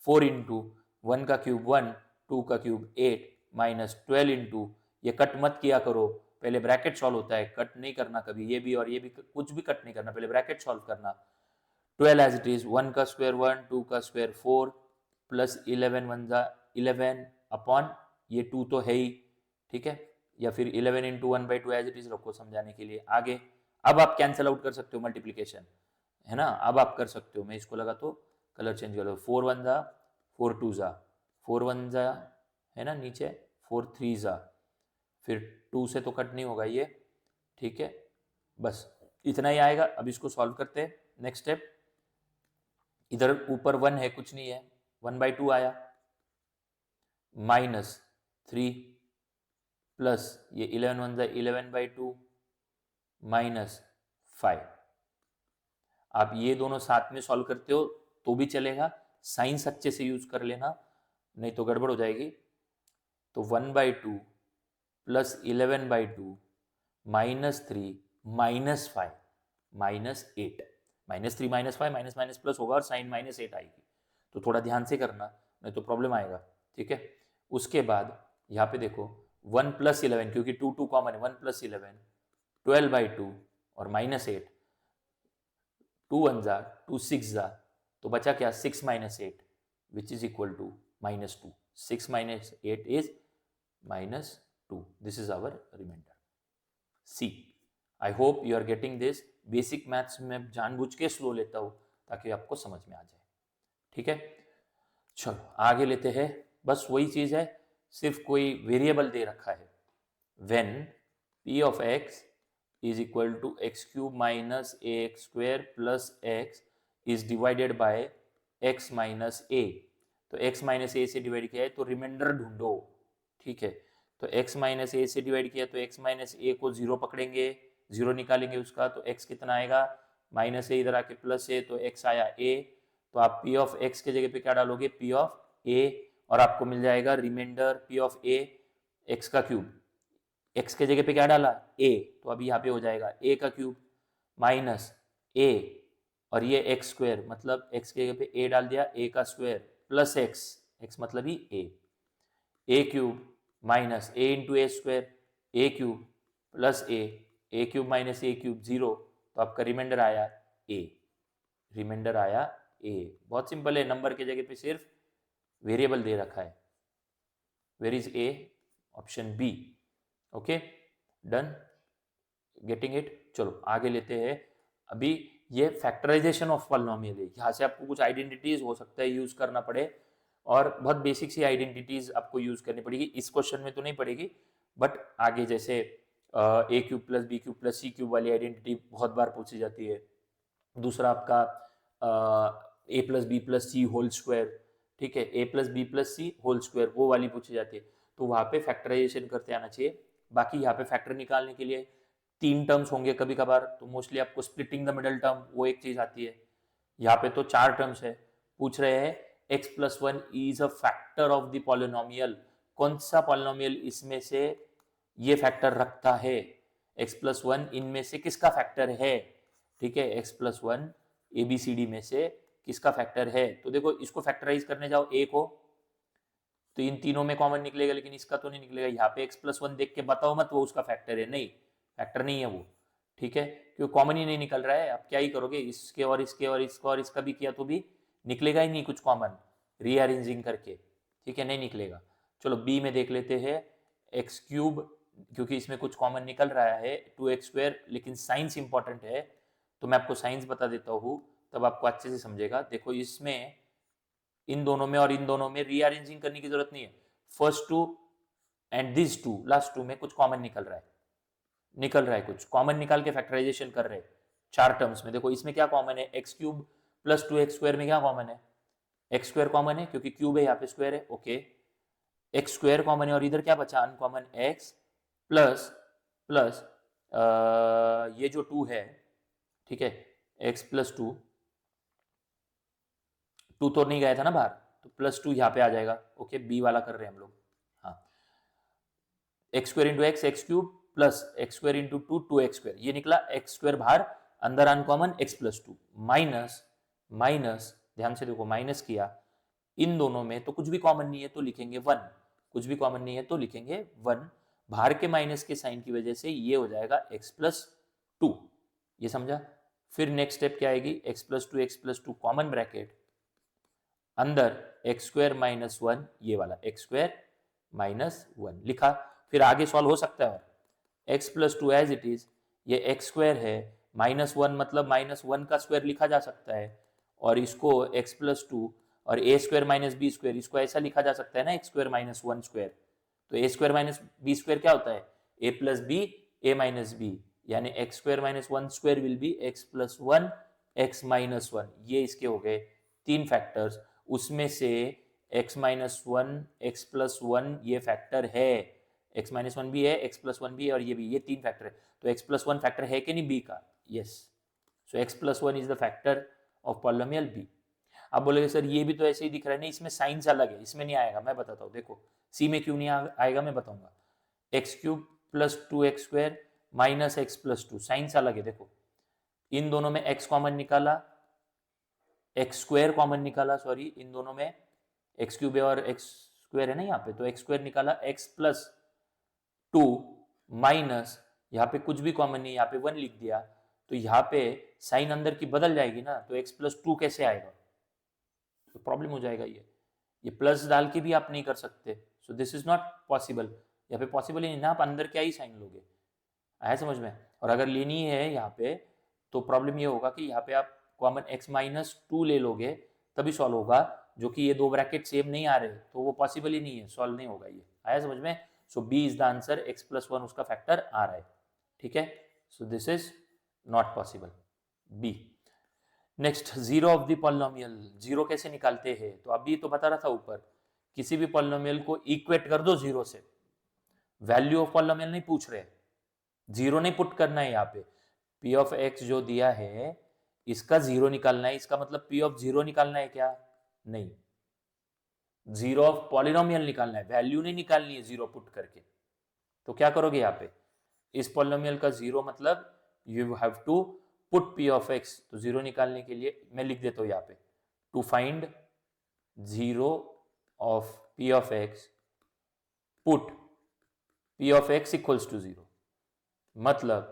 4 × 1 का क्यूब 1, 2 का क्यूब 8 -12 × ये कट मत किया करो, पहले ब्रैकेट सॉल्व होता है, कट नहीं करना कभी, ये भी और ये भी कुछ भी कट नहीं करना, पहले ब्रैकेट सॉल्व करना। 12 एज इट इज, 1 का स्क्वायर 1, 2 का स्क्वायर 4 प्लस 11 1 जा 11 अपॉन ये 2 तो है ही, ठीक है, या फिर 11 × 1/2 एज इट इज रखो समझाने के लिए आगे। अब आप कैंसिल आउट कर सकते हो मल्टीप्लीकेशन, है ना, अब आप कर सकते हो, मैं इसको लगा तो कलर चेंज कर लो, 4 1 जा 4 2 जा 4 1 जा, है ना, नीचे 4 3 जा, फिर 2 से तो कट नहीं होगा ये, ठीक है, बस इतना ही आएगा। अब इसको सॉल्व करते हैं, नेक्स्ट स्टेप, इधर ऊपर 1 है, कुछ नहीं है, 1/2 आया, -3 प्लस ये 11 1 जा 11/2 -5। आप ये दोनों साथ में सॉल्व करते हो तो भी चलेगा, साइंस अच्छे से यूज कर लेना, नहीं तो गड़बड़ हो जाएगी। तो 1/2 प्लस 11/2 -3 -5 -8, -3 -5 माइनस माइनस प्लस होगा और साइन -8 आएगी, तो थोड़ा ध्यान से करना नहीं तो प्रॉब्लम आएगा, ठीक है। उसके बाद यहाँ पे देखो 1 + 11, क्योंकि 2 2 कॉमन है, 1 + 11 12/2 और -8, 2 1 जा 2 6 जा, तो बचा क्या, 6 - 8 which is equal to -2, 6 - 8 is -2, this is our remainder C. I hope you are getting this. Basic maths में जानबूझ के स्लो लेता हूँ ताकि आपको समझ में आ जाए, ठीक है। चलो आगे लेते हैं, बस वही चीज है, सिर्फ कोई वेरिएबल दे रखा है, when p of x is equal to x³ - ax² plus x is divided by x minus a, तो x माइनस ए से डिवाइड किया है तो रिमाइंडर ढूंढो, ठीक है। तो x माइनस ए से डिवाइड किया तो x माइनस ए को 0 पकड़ेंगे, 0 निकालेंगे उसका, तो x कितना आएगा, माइनस ए इधर आके प्लस ए, तो x आया a, तो आप p ऑफ x के जगह पे क्या डालोगे, p ऑफ a, और आपको मिल जाएगा remainder p of a x का क्यूब, x के जगह पे क्या डाला a, तो अभी यहाँ पे हो जाएगा a का क्यूब माइनस a और ये एक्स स्क्वायर मतलब एक्स के जगह पे ए डाल दिया, ए का स्क्वायर प्लस एक्स, एक्स मतलब ही ए क्यूब माइनस ए इंटू ए स्क्वायर, ए क्यूब प्लस ए क्यूब माइनस ए क्यूब 0, तो आपका रिमाइंडर आया ए, रिमाइंडर आया ए। बहुत सिंपल है, नंबर के जगह पे सिर्फ वेरिएबल दे रखा है। Where is A? Option B. Okay done, getting it. चलो आगे लेते हैं। अभी ये फैक्टराइजेशन ऑफ पॉलिनोमियल है, यहाँ से आपको कुछ आइडेंटिटीज हो सकता है यूज करना पड़े, और बहुत बेसिक सी आइडेंटिटीज आपको यूज करनी पड़ेगी। इस क्वेश्चन में तो नहीं पड़ेगी, बट आगे जैसे A cube plus B cube plus C cube वाली आइडेंटिटी बहुत बार पूछी जाती है। दूसरा आपका A plus B plus C whole square, ठीक है, A plus B plus C whole square, वो वाली पूछी जाती है। तो वहाँ पे फैक्टराइजेशन करते आना चाहिए। बाकी यहाँ पे फैक्टर निकालने के लिए 3 टर्म्स होंगे कभी कभार, तो मोस्टली आपको स्प्लिटिंग द मिडल टर्म वो एक चीज आती है। यहाँ पे तो 4 टर्म्स है। पूछ रहे हैं x plus 1 is a factor of the polynomial, कौन सा पॉलिनोमियल इसमें से ये फैक्टर रखता है? x प्लस 1 इनमें से किसका फैक्टर है? ठीक है, x प्लस 1 ABCD में से किसका फैक्टर है? तो देखो इसको फैक्टराइज करने जाओ a को, तो इन तीनों में कॉमन निकलेगा, लेकिन इसका तो नहीं निकलेगा। यहाँ पे x प्लस 1 देख के बताओ मत वो उसका फैक्टर है, नहीं फैक्टर नहीं है वो, ठीक है, क्योंकि कॉमन ही नहीं निकल रहा है। आप क्या ही करोगे, इसके और इसके और इसका और इसका भी किया तो भी निकलेगा ही नहीं कुछ कॉमन, रीअरेंजिंग करके, ठीक है, नहीं निकलेगा। चलो बी में देख लेते हैं, एक्स क्यूब, क्योंकि इसमें कुछ कॉमन निकल रहा है 2x स्क्वायर, लेकिन साइंस इंपॉर्टेंट है, तो मैं आपको साइंस बता देता हूँ, तब आपको अच्छे से समझेगा। देखो इसमें इन दोनों में और इन दोनों में रीअरेंजिंग करने की जरूरत नहीं है। First two and this two, last two में कुछ कॉमन निकल रहा है कुछ कॉमन निकाल के फैक्टराइजेशन कर रहे हैं 4 टर्म्स में। देखो इसमें क्या कॉमन है, x cube plus 2x square में क्या कॉमन है? एक्स स्क्वायर कॉमन है क्योंकि क्यूब है, यहाँ पे स्क्वायर है, ओके। एक्स स्क्वायर कॉमन है, और इधर क्या बचा अनकॉमन, एक्स प्लस प्लस ये जो 2 है, ठीक है, एक्स प्लस 2, 2 तो नहीं गया था ना बाहर, तो प्लस 2 यहाँ पे आ जाएगा, ओके, बी वाला कर रहे हैं हम लोग। हाँ, x square into x, x cube plus x square into 2, 2x square, ये निकला एक्स स्क्वायर बाहर, अंदर uncommon x plus 2, minus minus, ध्यान से देखो माइनस किया, इन दोनों में तो कुछ भी कॉमन नहीं है तो लिखेंगे 1, कुछ भी कॉमन नहीं है तो लिखेंगे 1, बाहर के माइनस के साइन की वजह से ये हो जाएगा x प्लस 2, ये समझा। फिर नेक्स्ट स्टेप क्या आएगी, x plus 2, x plus 2 common bracket, अंदर एक्स स्क्वायर माइनस 1, ये वाला एक्स स्क्वायर माइनस 1 लिखा। फिर आगे सॉल्व हो सकता है, और X plus 2 as it is, ये एक्स स्क्वायर है, माइनस 1 मतलब माइनस 1 का स्क्वायर लिखा जा सकता है, और इसको एक्स प्लस 2 और ए स्क्वायर माइनस बी स्क्वायर, इसको ऐसा लिखा जा सकता है ना, एक्स स्क्वायर माइनस 1 स्क्वायर, तो A square minus B square क्या होता है, A plus B, A minus B, यानी x square minus 1 square will be x plus 1 x minus 1, ये इसके हो गए 3 फैक्टर्स। उसमें से x माइनस 1 एक्स प्लस 1 ये फैक्टर है, x माइनस 1 भी है, x प्लस 1 भी है, और ये भी, ये 3 फैक्टर है। तो x प्लस 1 फैक्टर है कि नहीं b का? Yes, so x plus 1 is the factor of polynomial b। आप बोलेगे सर ये भी तो ऐसे ही दिख रहा है, नहीं इसमें साइंस अलग है, इसमें नहीं आएगा, मैं बताता हूँ। देखो c में क्यों नहीं आएगा मैं बताऊंगा। X cube plus 2x square minus x plus 2, science अलग है। देखो इन दोनों में x कॉमन निकाला, एक्स स्क्वायर कॉमन निकाला, सॉरी इन दोनों में एक्स क्यूब है और एक्स स्क्वायर है ना यहाँ पे, तो एक्स स्क्वायर निकाला, एक्स प्लस 2 माइनस, यहाँ पे कुछ भी कॉमन नहीं, यहाँ पे 1 लिख दिया, तो यहाँ पे साइन अंदर की बदल जाएगी ना, तो एक्स प्लस 2 कैसे आएगा, तो प्रॉब्लम हो जाएगा। ये प्लस डाल के भी आप नहीं कर सकते, सो दिस इज नॉट पॉसिबल, यहाँ पे पॉसिबल ही नहीं ना, आप अंदर क्या ही साइन लोगे, आया समझ में। और अगर लेनी है यहाँ पे तो प्रॉब्लम ये होगा कि यहाँ पे आप कॉमन x माइनस 2 ले लोगे तभी सॉल्व होगा, जो कि ये दो ब्रैकेट सेम नहीं आ रहे, तो वो पॉसिबल ही नहीं है, सॉल्व नहीं होगा ये, आया समझ में। सो b is the answer, x plus 1 उसका फैक्टर आ रहा है, ठीक है, सो this is not possible, b। Next, zero of the polynomial, zero कैसे निकालते हैं, तो अभी तो बता रहा था ऊपर, किसी भी पॉलिनोमियल को इक्वेट कर दो जीरो से, वैल्यू ऑफ पॉलिनोमियल नहीं पूछ रहे, जीरो नहीं पुट करना है यहाँ पे, p ऑफ x जो दिया है इसका जीरो निकालना है, इसका मतलब p ऑफ जीरो निकालना है क्या, नहीं, जीरो ऑफ पॉलिनोमियल निकालना है, वैल्यू नहीं निकालनी है जीरो पुट करके। तो क्या करोगे यहाँ पे, इस पॉलिनोमियल का जीरो मतलब you have to put p of x, तो जीरो निकालने के लिए मैं लिख देता हूँ यहाँ पे, to find zero of P of x put p of x equals to zero. मतलब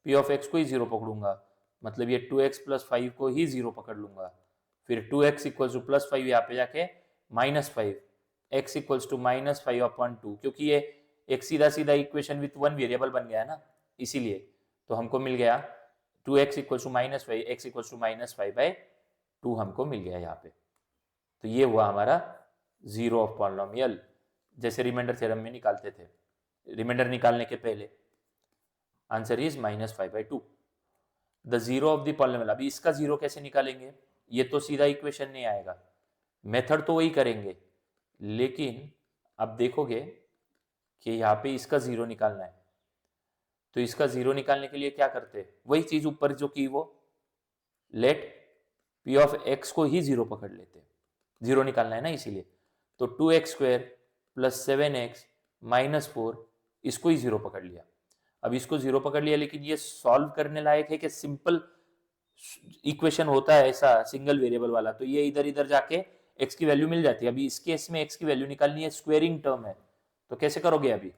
पी ऑफ एक्स को ही जीरो पकड़ूंगा, मतलब ये 2x प्लस 5 को ही जीरो पकड़ लूंगा, फिर 2x इक्वल्स टू प्लस 5 यहाँ पे जाके -5, x इक्वल्स टू -5/2, क्योंकि ये एक सीधा सीधा इक्वेशन विथ वन वेरिएबल बन गया है ना, इसीलिए तो हमको मिल गया 2x equals to -5, x equals to -5/2 हमको मिल गया यहाँ पे। तो ये हुआ हमारा जीरो ऑफ पॉलिनोमियल, जैसे रिमाइंडर थ्योरम में निकालते थे, रिमाइंडर निकालने के पहले। Answer is -5/2, the zero of the polynomial. अभी इसका जीरो कैसे निकालेंगे, ये तो सीधा इक्वेशन नहीं आएगा, मेथड तो वही करेंगे, लेकिन अब देखोगे कि यहाँ पे इसका जीरो निकालना है, तो इसका जीरो निकालने के लिए क्या करते हैं, वही चीज ऊपर जो की वो लेट पी ऑफ एक्स को ही जीरो पकड़ लेते हैं, जीरो निकालना है ना इसीलिए, तो 2x² प्लस 7x माइनस 4 इसको ही जीरो पकड़ लिया। अब इसको जीरो पकड़ लिया, लेकिन ये सॉल्व करने लायक है कि सिंपल इक्वेशन होता है ऐसा सिंगल वेरिएबल वाला, तो ये इधर इधर जाके x की वैल्यू मिल जाती है। अभी इस केस में x की वैल्यू निकालनी है, स्क्वेयरिंग टर्म है, तो कैसे करोगे अभी,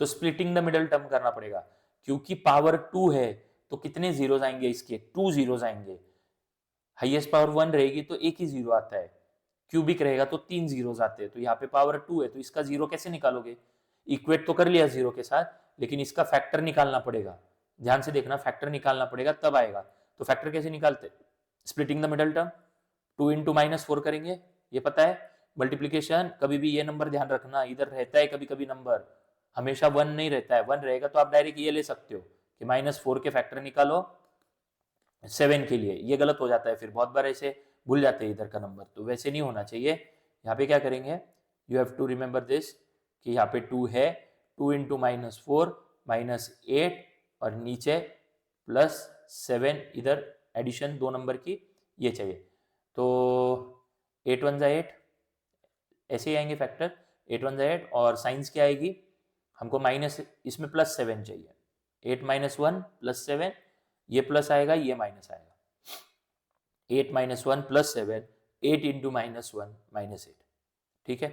तो स्प्लिटिंग द मिडल टर्म करना पड़ेगा, क्योंकि पावर 2 है तो कितने जीरोस आएंगे इसके, 2 जीरोस आएंगे, हाईएस्ट पावर 1 रहेगी तो एक ही जीरो आता है, क्यूबिक रहेगा तो 3 जीरोस आते हैं, तो यहाँ पे पावर 2 है तो इसका जीरो कैसे निकालोगे, इक्वेट तो कर लिया जीरो के साथ, लेकिन इसका फैक्टर निकालना पड़ेगा, ध्यान से देखना, फैक्टर निकालना पड़ेगा तब आएगा। तो फैक्टर कैसे निकालते, splitting the middle term, 2 into -4 करेंगे, ये पता है। मल्टीप्लीकेशन, कभी भी ये नंबर ध्यान रखना, इधर रहता है कभी कभी नंबर, हमेशा 1 नहीं रहता है, 1 रहेगा तो आप डायरेक्ट ये ले सकते हो कि -4 के फैक्टर निकालो 7 के लिए, ये गलत हो जाता है, फिर बहुत बार ऐसे भूल जाते हैं इधर का नंबर, तो वैसे नहीं होना चाहिए। यहाँ पे क्या करेंगे, you have to remember this कि यहाँ पे 2 है, 2 इंटू -4 -8 और नीचे +7, इधर एडिशन 2 नंबर की ये चाहिए, तो 8 1 जा 8, ऐसे ही आएंगे फैक्टर, 8 1 जा 8, और साइंस क्या आएगी, हमको माइनस, इसमें +7 चाहिए, 8 - 1 +7, ये प्लस आएगा ये माइनस आएगा, 8 - 1 +7, 8 इंटू -1 -8, ठीक है।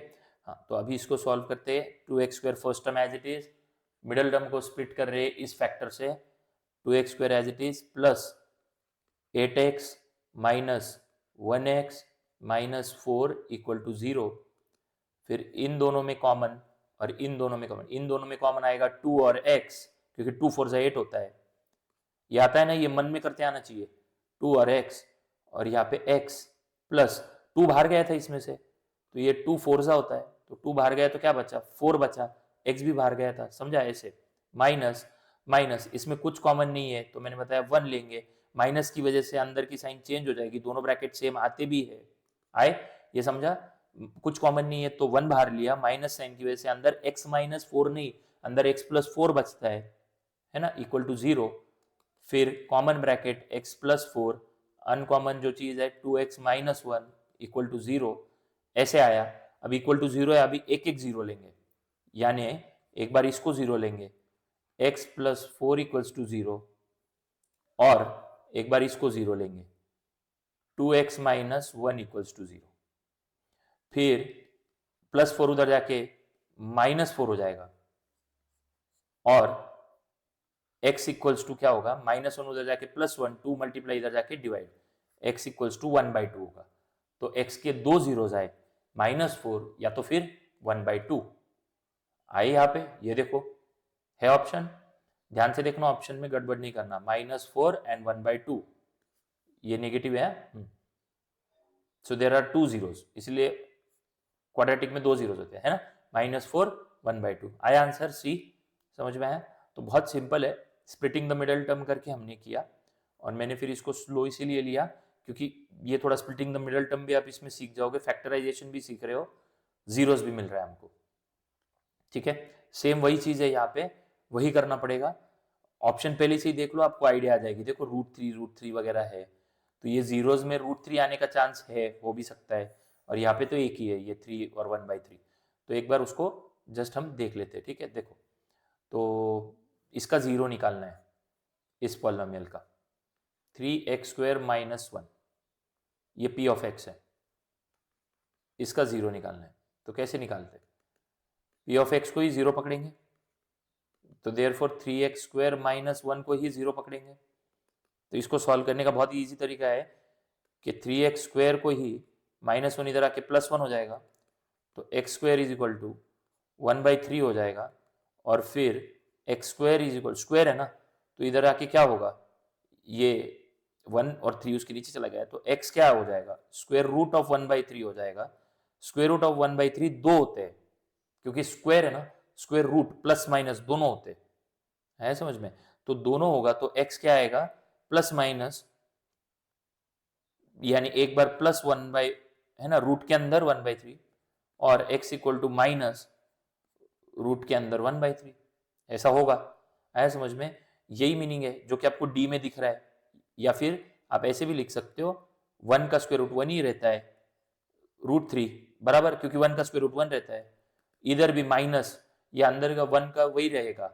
हाँ, तो अभी इसको सॉल्व करते हैं, 2x² first term as it is, middle term को स्प्लिट कर रहे हैं इस फैक्टर से, 2x² as it is plus 8x minus 1x minus 4 equal to 0, फिर इन दोनों में कॉमन और इन दोनों में कॉमन, इन दोनों में कॉमन आएगा 2 और x, क्योंकि 2 4 जा 8 होता है, ये आता है ना, ये मन में करते आना चाहिए, 2 और x, और यहाँ पे x प्लस 2 बाहर गया था इसमें से, तो ये 2 4 जा होता है, तो 2 बाहर गया तो क्या बचा, 4 बचा, x भी बाहर गया था, समझा, ऐसे माइनस माइनस, इसमें कुछ कॉमन नहीं है तो मैंने बताया 1 लेंगे, माइनस की वजह से अंदर की साइन चेंज हो जाएगी, दोनों ब्रैकेट सेम आते भी है, आए, ये समझा, कुछ कॉमन नहीं है तो 1 बाहर लिया, माइनस साइन की वजह से अंदर x -4 नहीं, अंदर x + 4 बचता है ना, इक्वल टू 0, फिर कॉमन ब्रैकेट x + 4, अनकॉमन जो चीज है 2x - 1 इक्वल टू 0, ऐसे आया। अब इक्वल टू 0 है, अभी एक एक जीरो लेंगे, यानी एक बार इसको 0 लेंगे, x + 4 इक्वल्स टू 0, और एक बार इसको 0 लेंगे, 2x - 1 इक्वल्स टू 0, फिर +4 उधर जाके -4 हो जाएगा, और x इक्वल्स टू क्या होगा, -1 उधर जाके +1, 2 मल्टीप्लाई इधर जाके डिवाइड, x इक्वल्स टू 1/2 होगा, तो x के 2 जीरोस आए, -4 या तो फिर 1/2 आए, यहाँ पे ये देखो है ऑप्शन, ध्यान से देखना, ऑप्शन में गड़बड़ नहीं करना, -4 एंड 1/2, ये नेगेटिव है, सो देयर आर 2 जीरोस, इसलिए क्वाड्रेटिक में 2 जीरोस होते हैं, है ना, -4 1/2, आया आंसर सी, समझ में आया। तो बहुत सिंपल है, स्प्लिटिंग द मिडल टर्म करके हमने किया, और मैंने फिर इसको स्लो इसीलिए लिया क्योंकि ये थोड़ा स्प्लिटिंग द मिडल टर्म भी आप इसमें सीख जाओगे, फैक्टराइजेशन भी सीख रहे हो, जीरोस भी मिल रहा है हमको, ठीक है। सेम वही चीज है यहाँ पे, वही करना पड़ेगा, ऑप्शन पहले से ही देख लो, आपको आइडिया आ जाएगी, देखो √3 वगैरह है, तो ये जीरोस में √3 आने का चांस है, हो भी सकता है, और यहाँ पे तो एक ही है, ये 3 और 1/3, तो एक बार उसको जस्ट हम देख लेते हैं, ठीक है। देखो, तो इसका जीरो निकालना है इस पॉलिनोमियल का, 3x² माइनस 1, ये p ऑफ x है, इसका 0 निकालना है। तो कैसे निकालते हैं? p ऑफ x को ही 0 पकड़ेंगे, तो देयरफॉर 3x² माइनस 1 को ही 0 पकड़ेंगे। तो इसको सॉल्व करने का बहुत ही ईजी तरीका है कि 3x² को ही माइनस 1 इधर आके प्लस 1 हो जाएगा, तो x² इज इक्वल टू 1/3 हो जाएगा, और फिर x² इज इक्वल, स्क्वायर है ना, तो इधर आके क्या होगा, ये 1 और 3 उसके नीचे चला गया, तो x क्या हो जाएगा, स्क्वायर रूट ऑफ 1/3 हो जाएगा। स्क्वायर रूट ऑफ 1/3 दो होते हैं, क्योंकि स्क्वायर है ना, स्क्वायर रूट प्लस माइनस दोनों होते हैं, है समझ में? तो दोनों होगा, तो x क्या आएगा, प्लस माइनस, यानी एक बार प्लस 1 बाई, है ना, रूट के अंदर 1/3, और x equal to minus root के अंदर 1/3, ऐसा होगा। आया समझ में? यही मीनिंग है जो कि आपको डी में दिख रहा है, या फिर आप ऐसे भी लिख सकते हो, 1 का स्क्वायर रूट 1 ही रहता है, √3 बराबर, क्योंकि 1 का स्क्वायर रूट 1 रहता है। इधर भी माइनस, या अंदर का 1 का वही रहेगा,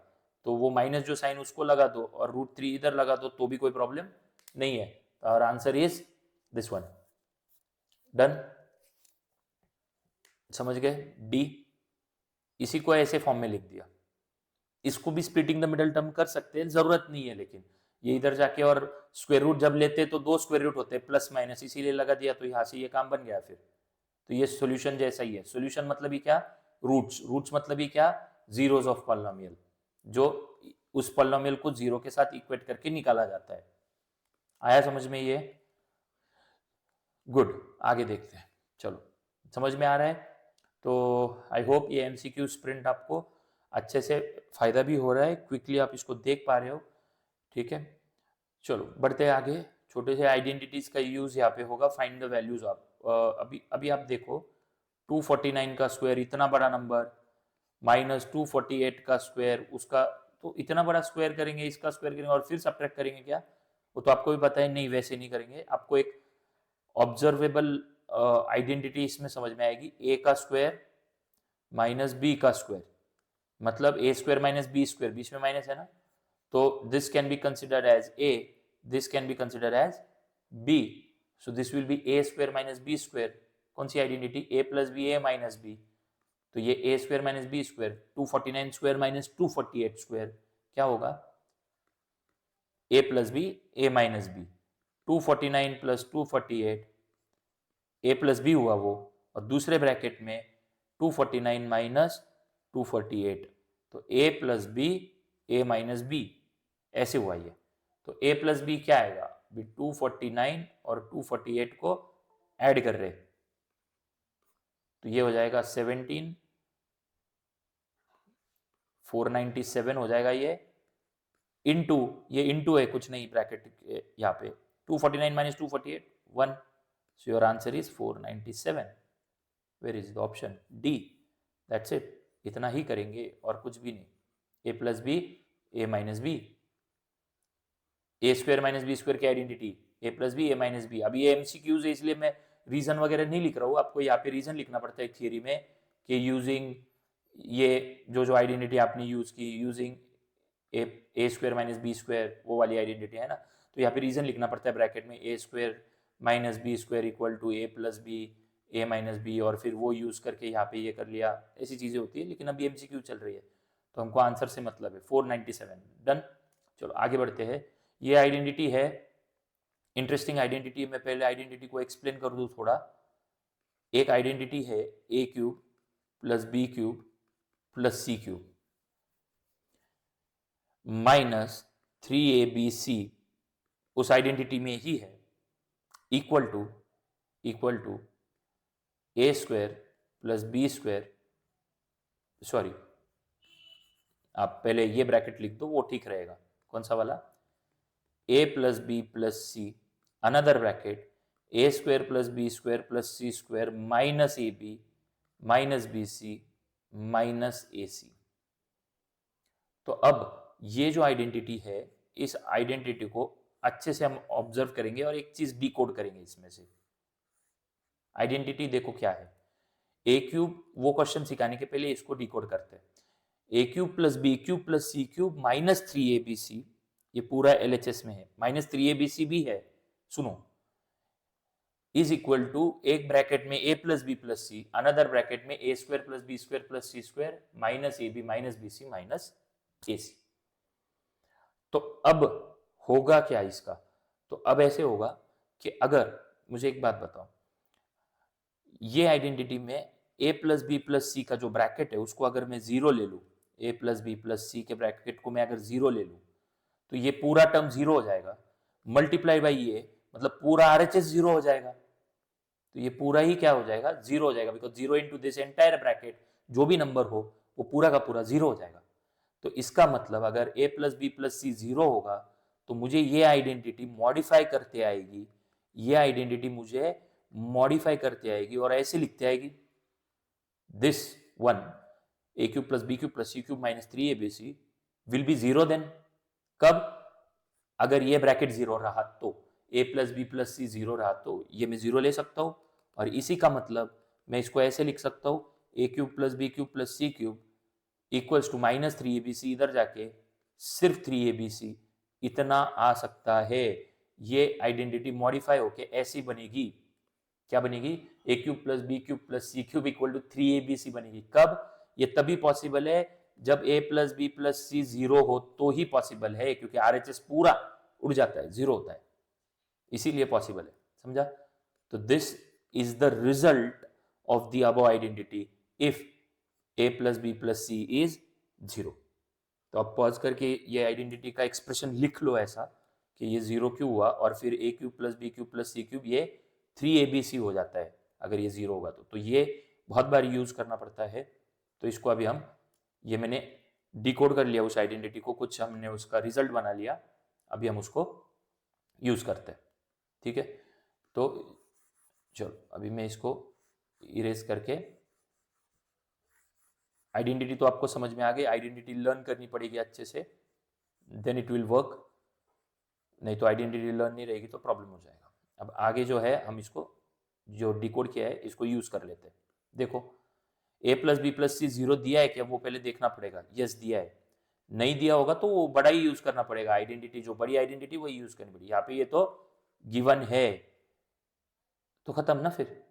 तो वो माइनस जो साइन उसको लगा दो और √3 इधर लगा दो, तो भी कोई प्रॉब्लम नहीं है। और answer is this one. Done, समझ गए? डी। इसी को ऐसे फॉर्म में लिख दिया। इसको भी स्प्लिटिंग द मिडल टर्म कर सकते हैं, जरूरत नहीं है, लेकिन ये इधर जाके, और स्क्वायर रूट जब लेते तो दो स्क्वायर रूट होते हैं प्लस माइनस, इसीलिए लगा दिया, तो यहाँ से ये काम बन गया फिर। तो ये सॉल्यूशन जैसा ही है। सॉल्यूशन मतलब ही क्या, रूट्स। रूट्स मतलब ही क्या, जीरोस ऑफ पॉलिनोमियल, जो उस पॉलिनोमियल को जीरो के साथ इक्वेट करके निकाला जाता है। आया समझ में ये? गुड, आगे देखते हैं। चलो, समझ में आ रहा है? तो आई होप ये एमसीक्यू स्प्रिंट आपको अच्छे से फायदा भी हो रहा है, क्विकली आप इसको देख पा रहे हो, ठीक है? चलो बढ़ते हैं आगे। छोटे से आइडेंटिटीज का यूज यहाँ पे होगा, फाइंड द वैल्यूज। आप अभी अभी आप देखो, 249 का स्क्वायर इतना बड़ा नंबर, माइनस 248 का स्क्वायर उसका, तो इतना बड़ा स्क्वायर करेंगे, इसका स्क्वायर करेंगे और फिर सब्ट्रैक्ट करेंगे क्या? वो तो आपको भी पता है, नहीं वैसे नहीं करेंगे। आपको एक ऑब्जर्वेबल आइडेंटिटी इसमें समझ में आएगी, ए का स्क्वायर माइनस बी का स्क्वायर, मतलब A square minus B square, बीच में माइनस है ना, तो this can be considered as A, this can be considered as B, so this will be A square minus B square. कौन सी आइडेंटिटी, ए प्लस बी ए माइनस बी, तो ये A square minus B square, 249 square minus 248 square क्या होगा, A plus B A minus B, 249 plus 248, A plus B हुआ वो, और दूसरे ब्रैकेट में 249 माइनस 248, तो ए प्लस बी ए माइनस बी, ऐसे हुआ ये। तो ए प्लस बी क्या आएगा, 249 और 248 को ऐड कर रहे, तो ये हो जाएगा 17, 497 हो जाएगा ये, इनटू, ये इनटू है कुछ नहीं ब्रैकेट यहाँ पे, 249 minus 248 1, so your answer is 497। Where is the option D, that's it. इतना ही करेंगे और कुछ भी नहीं। A plus B A minus b, A square minus B square की आइडेंटिटी, ए प्लस बी ए माइनस बी। अभी ये एमसीक्यूज है इसलिए मैं रीजन वगैरह नहीं लिख रहा हूँ, आपको यहाँ पे रीजन लिखना पड़ता है थियरी में, कि यूजिंग ये जो आइडेंटिटी आपने यूज की, using a square minus B square, वो वाली आइडेंटिटी है ना, तो यहाँ पे रीजन लिखना पड़ता है ब्रैकेट में, A square minus B square equal to A plus B A minus B, और फिर वो यूज करके यहाँ पे ये कर लिया, ऐसी चीजें होती है। लेकिन अभी एमसीक्यू चल रही है, तो हमको आंसर से मतलब है 497। डन, चलो आगे बढ़ते हैं। ये आइडेंटिटी है इंटरेस्टिंग आइडेंटिटी। मैं पहले आइडेंटिटी को एक्सप्लेन कर दूं थोड़ा। एक आइडेंटिटी है A cube plus B cube plus C cube minus 3abc, उस आइडेंटिटी में ही है, equal to A square plus B square, sorry आप पहले ये ब्रैकेट लिख दो, वो ठीक रहेगा। कौन सा वाला, A plus B plus C, another bracket A square plus B square plus C square minus A B minus B C minus A C. तो अब ये जो आइडेंटिटी है, इस आइडेंटिटी को अच्छे से हम ऑब्जर्व करेंगे और एक चीज डिकोड करेंगे इसमें से। आइडेंटिटी देखो क्या है, ए क्यूब, वो क्वेश्चन सिखाने के पहले इसको डिकोड करते हैं। A cube plus B cube plus C cube minus 3abc ये पूरा LHS में है, -3abc भी है, सुनो, इज इक्वल टू एक ब्रैकेट में a plus B plus C, another bracket में a square plus B square plus C square minus A B minus B C minus A C. तो अब होगा क्या इसका? तो अब ऐसे होगा कि अगर मुझे एक बात बताओ, ये आइडेंटिटी में a plus B plus C का जो ब्रैकेट है उसको अगर मैं जीरो ले लूँ, a प्लस बी प्लस सी के ब्रैकेट को मैं अगर जीरो ले लूँ तो ये पूरा टर्म जीरो हो जाएगा, मल्टीप्लाई बाई ये मतलब पूरा RHS जीरो हो जाएगा। तो ये पूरा ही क्या हो जाएगा? जीरो हो जाएगा, because zero into this entire bracket, जो भी नंबर हो वो पूरा का पूरा जीरो हो जाएगा। तो इसका मतलब अगर a plus B plus C zero होगा तो मुझे ये आइडेंटिटी मॉडिफाई करते आएगी, ये आइडेंटिटी मुझे मॉडिफाई करते आएगी और ऐसे लिखते आएगी, this one a cube plus B cube plus C cube minus 3abc will be zero then. कब? अगर ये ब्रैकेट जीरो रहा तो a plus B plus C zero रहा तो ये मैं जीरो ले सकता हूं, और इसी का मतलब मैं इसको ऐसे लिख सकता हूं, A cube plus B cube plus C cube equals to -3abc, इधर जाके सिर्फ 3abc इतना आ सकता है। ये आइडेंटिटी मॉडिफाई होके ऐसी बनेगी, क्या बनेगी? A cube plus B cube plus C cube equal to 3abc बनेगी। कब? ये तभी पॉसिबल है जब a plus B plus C zero हो तो ही पॉसिबल है, क्योंकि RHS पूरा उड़ जाता है, जीरो होता है, इसीलिए पॉसिबल है। समझा? तो this is the result of the above identity if a plus B plus c is zero. तो आप पॉज करके ये आइडेंटिटी का एक्सप्रेशन लिख लो ऐसा कि ये जीरो क्यों हुआ, और फिर a cube plus B cube plus C cube ये 3abc हो जाता है अगर ये जीरो होगा तो ये बहुत बार यूज करना पड़ता है। तो इसको अभी हम, ये मैंने डिकोड कर लिया उस आइडेंटिटी को, कुछ हमने उसका रिजल्ट बना लिया, अभी हम उसको यूज करते हैं। ठीक है, तो चलो अभी मैं इसको इरेज करके, आइडेंटिटी तो आपको समझ में आ गई, आइडेंटिटी लर्न करनी पड़ेगी अच्छे से, देन इट विल वर्क, नहीं तो आइडेंटिटी लर्न नहीं रहेगी तो प्रॉब्लम हो जाएगा। अब आगे जो है हम इसको जो डिकोड किया है इसको यूज कर लेते हैं। देखो a plus B plus C zero दिया है क्या, वो पहले देखना पड़ेगा। यस दिया है, नहीं दिया होगा तो वो बड़ा ही यूज करना पड़ेगा, आइडेंटिटी जो बड़ी आइडेंटिटी वही यूज करनी पड़ेगी। यहाँ पे ये तो गिवन है तो खत्म ना, फिर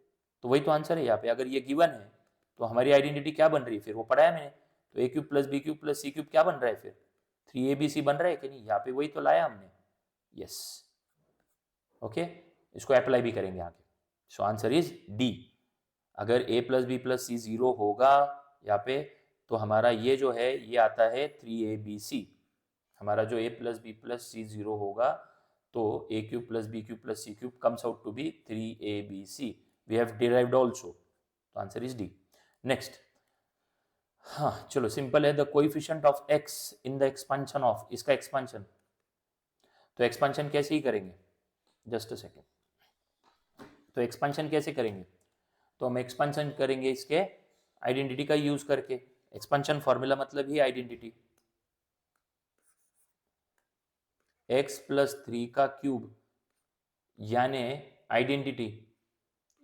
तो वही तो आंसर है यहाँ पे। अगर ये गिवन है तो हमारी आइडेंटिटी क्या बन रही है, फिर वो पढ़ा है मैंने, तो A cube plus B cube plus C cube क्या बन रहा है, फिर 3abc बन रहा है कि नहीं, यहाँ पे वही तो लाया हमने। यस, ओके, इसको अप्लाई भी करेंगे आगे। So answer is D. अगर a plus B plus C zero होगा यहाँ पे तो हमारा ये जो है ये आता है 3abc। हमारा जो a plus B plus C zero होगा तो a cube plus B cube plus C cube comes out to be 3abc। We have derived also, तो आंसर इज डी। नेक्स्ट, हाँ चलो सिंपल है, the coefficient of x in the expansion of, इसका एक्सपेंशन, तो एक्सपेंशन कैसे ही करेंगे, जस्ट अ सेकेंड। तो एक्सपेंशन कैसे करेंगे, तो हम एक्सपेंशन करेंगे इसके आइडेंटिटी का यूज करके। एक्सपेंशन फॉर्मूला मतलब ही आइडेंटिटी, x प्लस 3 का क्यूब यानी identity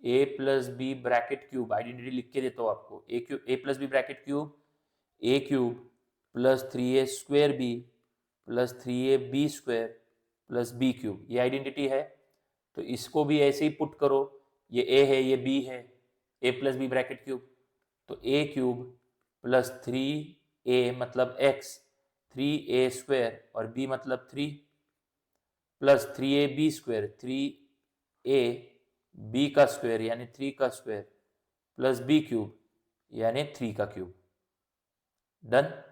a plus b bracket cube, identity लिख के देता हूं आपको, a plus b bracket cube a cube plus 3a square b plus 3ab square plus B cube, ये आइडेंटिटी है। तो इसको भी ऐसे ही पुट करो, ये a है ये b है, a plus b bracket cube, तो a क्यूब प्लस 3a मतलब x, 3a स्क्वेयर और b मतलब 3 plus 3ab square, 3a b का स्क्वेयर यानी 3 का स्क्वेयर प्लस b क्यूब यानी 3 का क्यूब। डन,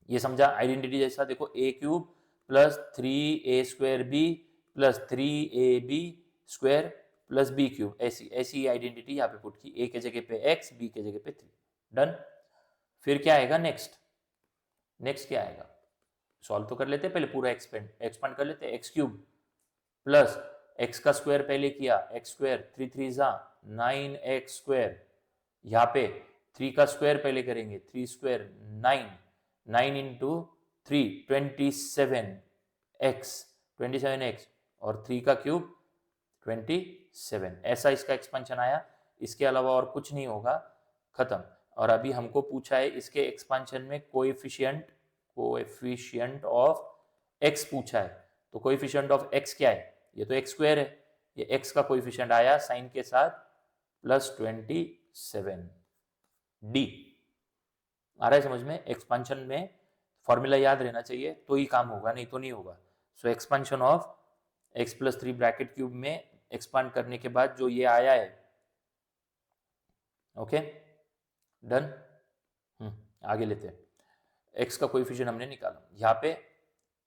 ये समझा आइडेंटिटी जैसा। देखो a cube plus 3a square b plus 3ab square plus b cube, ऐसी ऐसी आइडेंटिटी यहाँ पे पुट की, a के जगह पे x, b के जगह पे 3। डन, फिर क्या आएगा नेक्स्ट, नेक्स्ट क्या आएगा, सॉल्व तो कर लेते हैं पहले, पूरा एक्सपेंड कर लेते हैं। एक्स क्यूब प्लस एक्स का स्क्वायर पहले किया, एक्स स्क्वायर 3 3 जा 9x स्क्वायर, यहाँ पे 3 का स्क्वायर पहले करेंगे, 3 स्क्वायर 9, 9 इंटू 3 27x और 3 का क्यूब 27, ऐसा इसका एक्सपेंशन आया। इसके अलावा और कुछ नहीं होगा, खत्म। और अभी हमको पूछा है इसके एक्सपेंशन में कोएफिशिएंट ऑफ x पूछा है, तो कोएफिशिएंट ऑफ x क्या है, ये तो x² है, ये x का कोएफिशिएंट आया साइन के साथ +27। डी आ रहा है समझ में? एक्सपांशन में फॉर्मूला याद रहना चाहिए तो ही काम होगा, नहीं तो नहीं होगा। So expansion of x+3 bracket cube में एक्सपांड करने के बाद जो ये आया है, ओके डन। आगे लेते हैं। x का कोएफिशिएंट हमने निकाला, यहाँ पे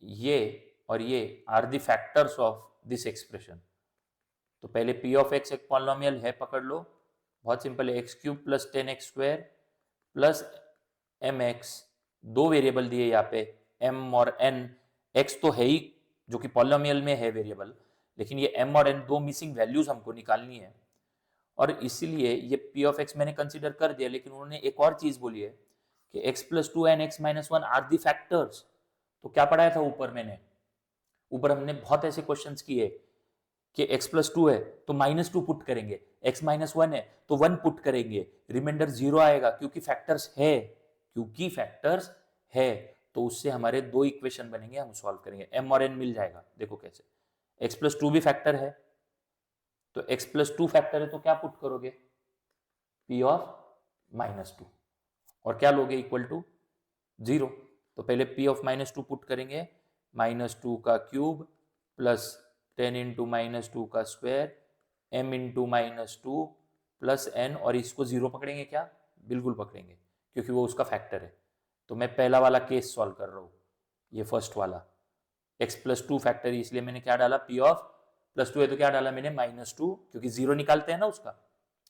ये और ये are the factors of this expression. तो पहले p ऑफ x एक पॉलिनोमियल है, पकड़ लो, बहुत सिंपल है, x³ + 10x² प्लस mx, दो वेरिएबल दिए यहाँ पे m और n। x तो है ही जो कि पॉलिनोमियल में है वेरिएबल, लेकिन ये m और n दो मिसिंग वैल्यूज हमको निकालनी है, और इसीलिए ये p ऑफ x मैंने कंसीडर कर दिया। लेकिन उन्होंने एक और चीज बोली है कि x+2 and x-1 are the factors. तो क्या पढ़ाया था ऊपर मैंने? ऊपर हमने बहुत ऐसे क्वेश्चंस किए कि x+2 है तो -2 पुट करेंगे, x-1 है तो 1 पुट करेंगे, रिमाइंडर 0 आएगा क्योंकि फैक्टर्स है, तो उससे हमारे दो इक्वेशन बनेंगे, हम सॉल्व करेंगे, m और n मिल जाएगा। देखो कैसे, x+2 भी फैक्टर है, तो x+2 फैक्टर है तो क्या पुट करोगे, p ऑफ -2, और क्या लोगे इक्वल टू 0। तो पहले p ऑफ -2 पुट करेंगे, -2 का क्यूब प्लस 10 इंटू -2 का square m into -2 plus n, और इसको 0 पकड़ेंगे क्या? बिल्कुल पकड़ेंगे क्योंकि वो उसका फैक्टर है। तो मैं पहला वाला केस सॉल्व कर रहा हूँ, ये फर्स्ट वाला x+2 फैक्टर, इसलिए मैंने क्या डाला, p ऑफ +2 है तो क्या डाला मैंने, -2, क्योंकि 0 निकालते हैं ना उसका,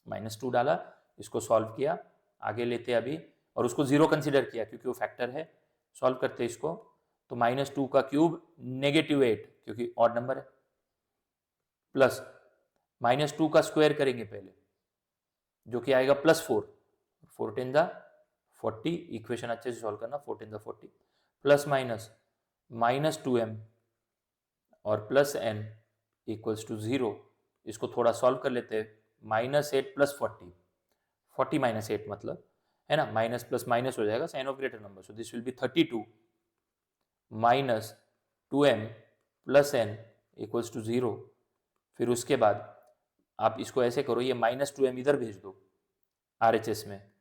-2 डाला, इसको सॉल्व किया। आगे लेते अभी, और उसको 0 कंसीडर किया क्योंकि वो फैक्टर है। सॉल्व करते इसको, तो -2 का क्यूब -8 क्योंकि ऑड नंबर है, प्लस -2 का स्क्वायर करेंगे पहले, जो कि आएगा +4, 4 10 दा 40, इक्वेशन अच्छे से सॉल्व करना, 4 10 दा 40, प्लस माइनस -2m और प्लस n इक्वल्स टू 0। इसको थोड़ा सॉल्व कर लेते हैं, -8 + 40, 40 - 8 मतलब है ना, माइनस प्लस माइनस हो जाएगा, sign of greater number, so this will be 32 minus 2m plus n equals to 0। फिर उसके बाद आप इसको ऐसे करो, ये -2m इधर भेज दो RHS में,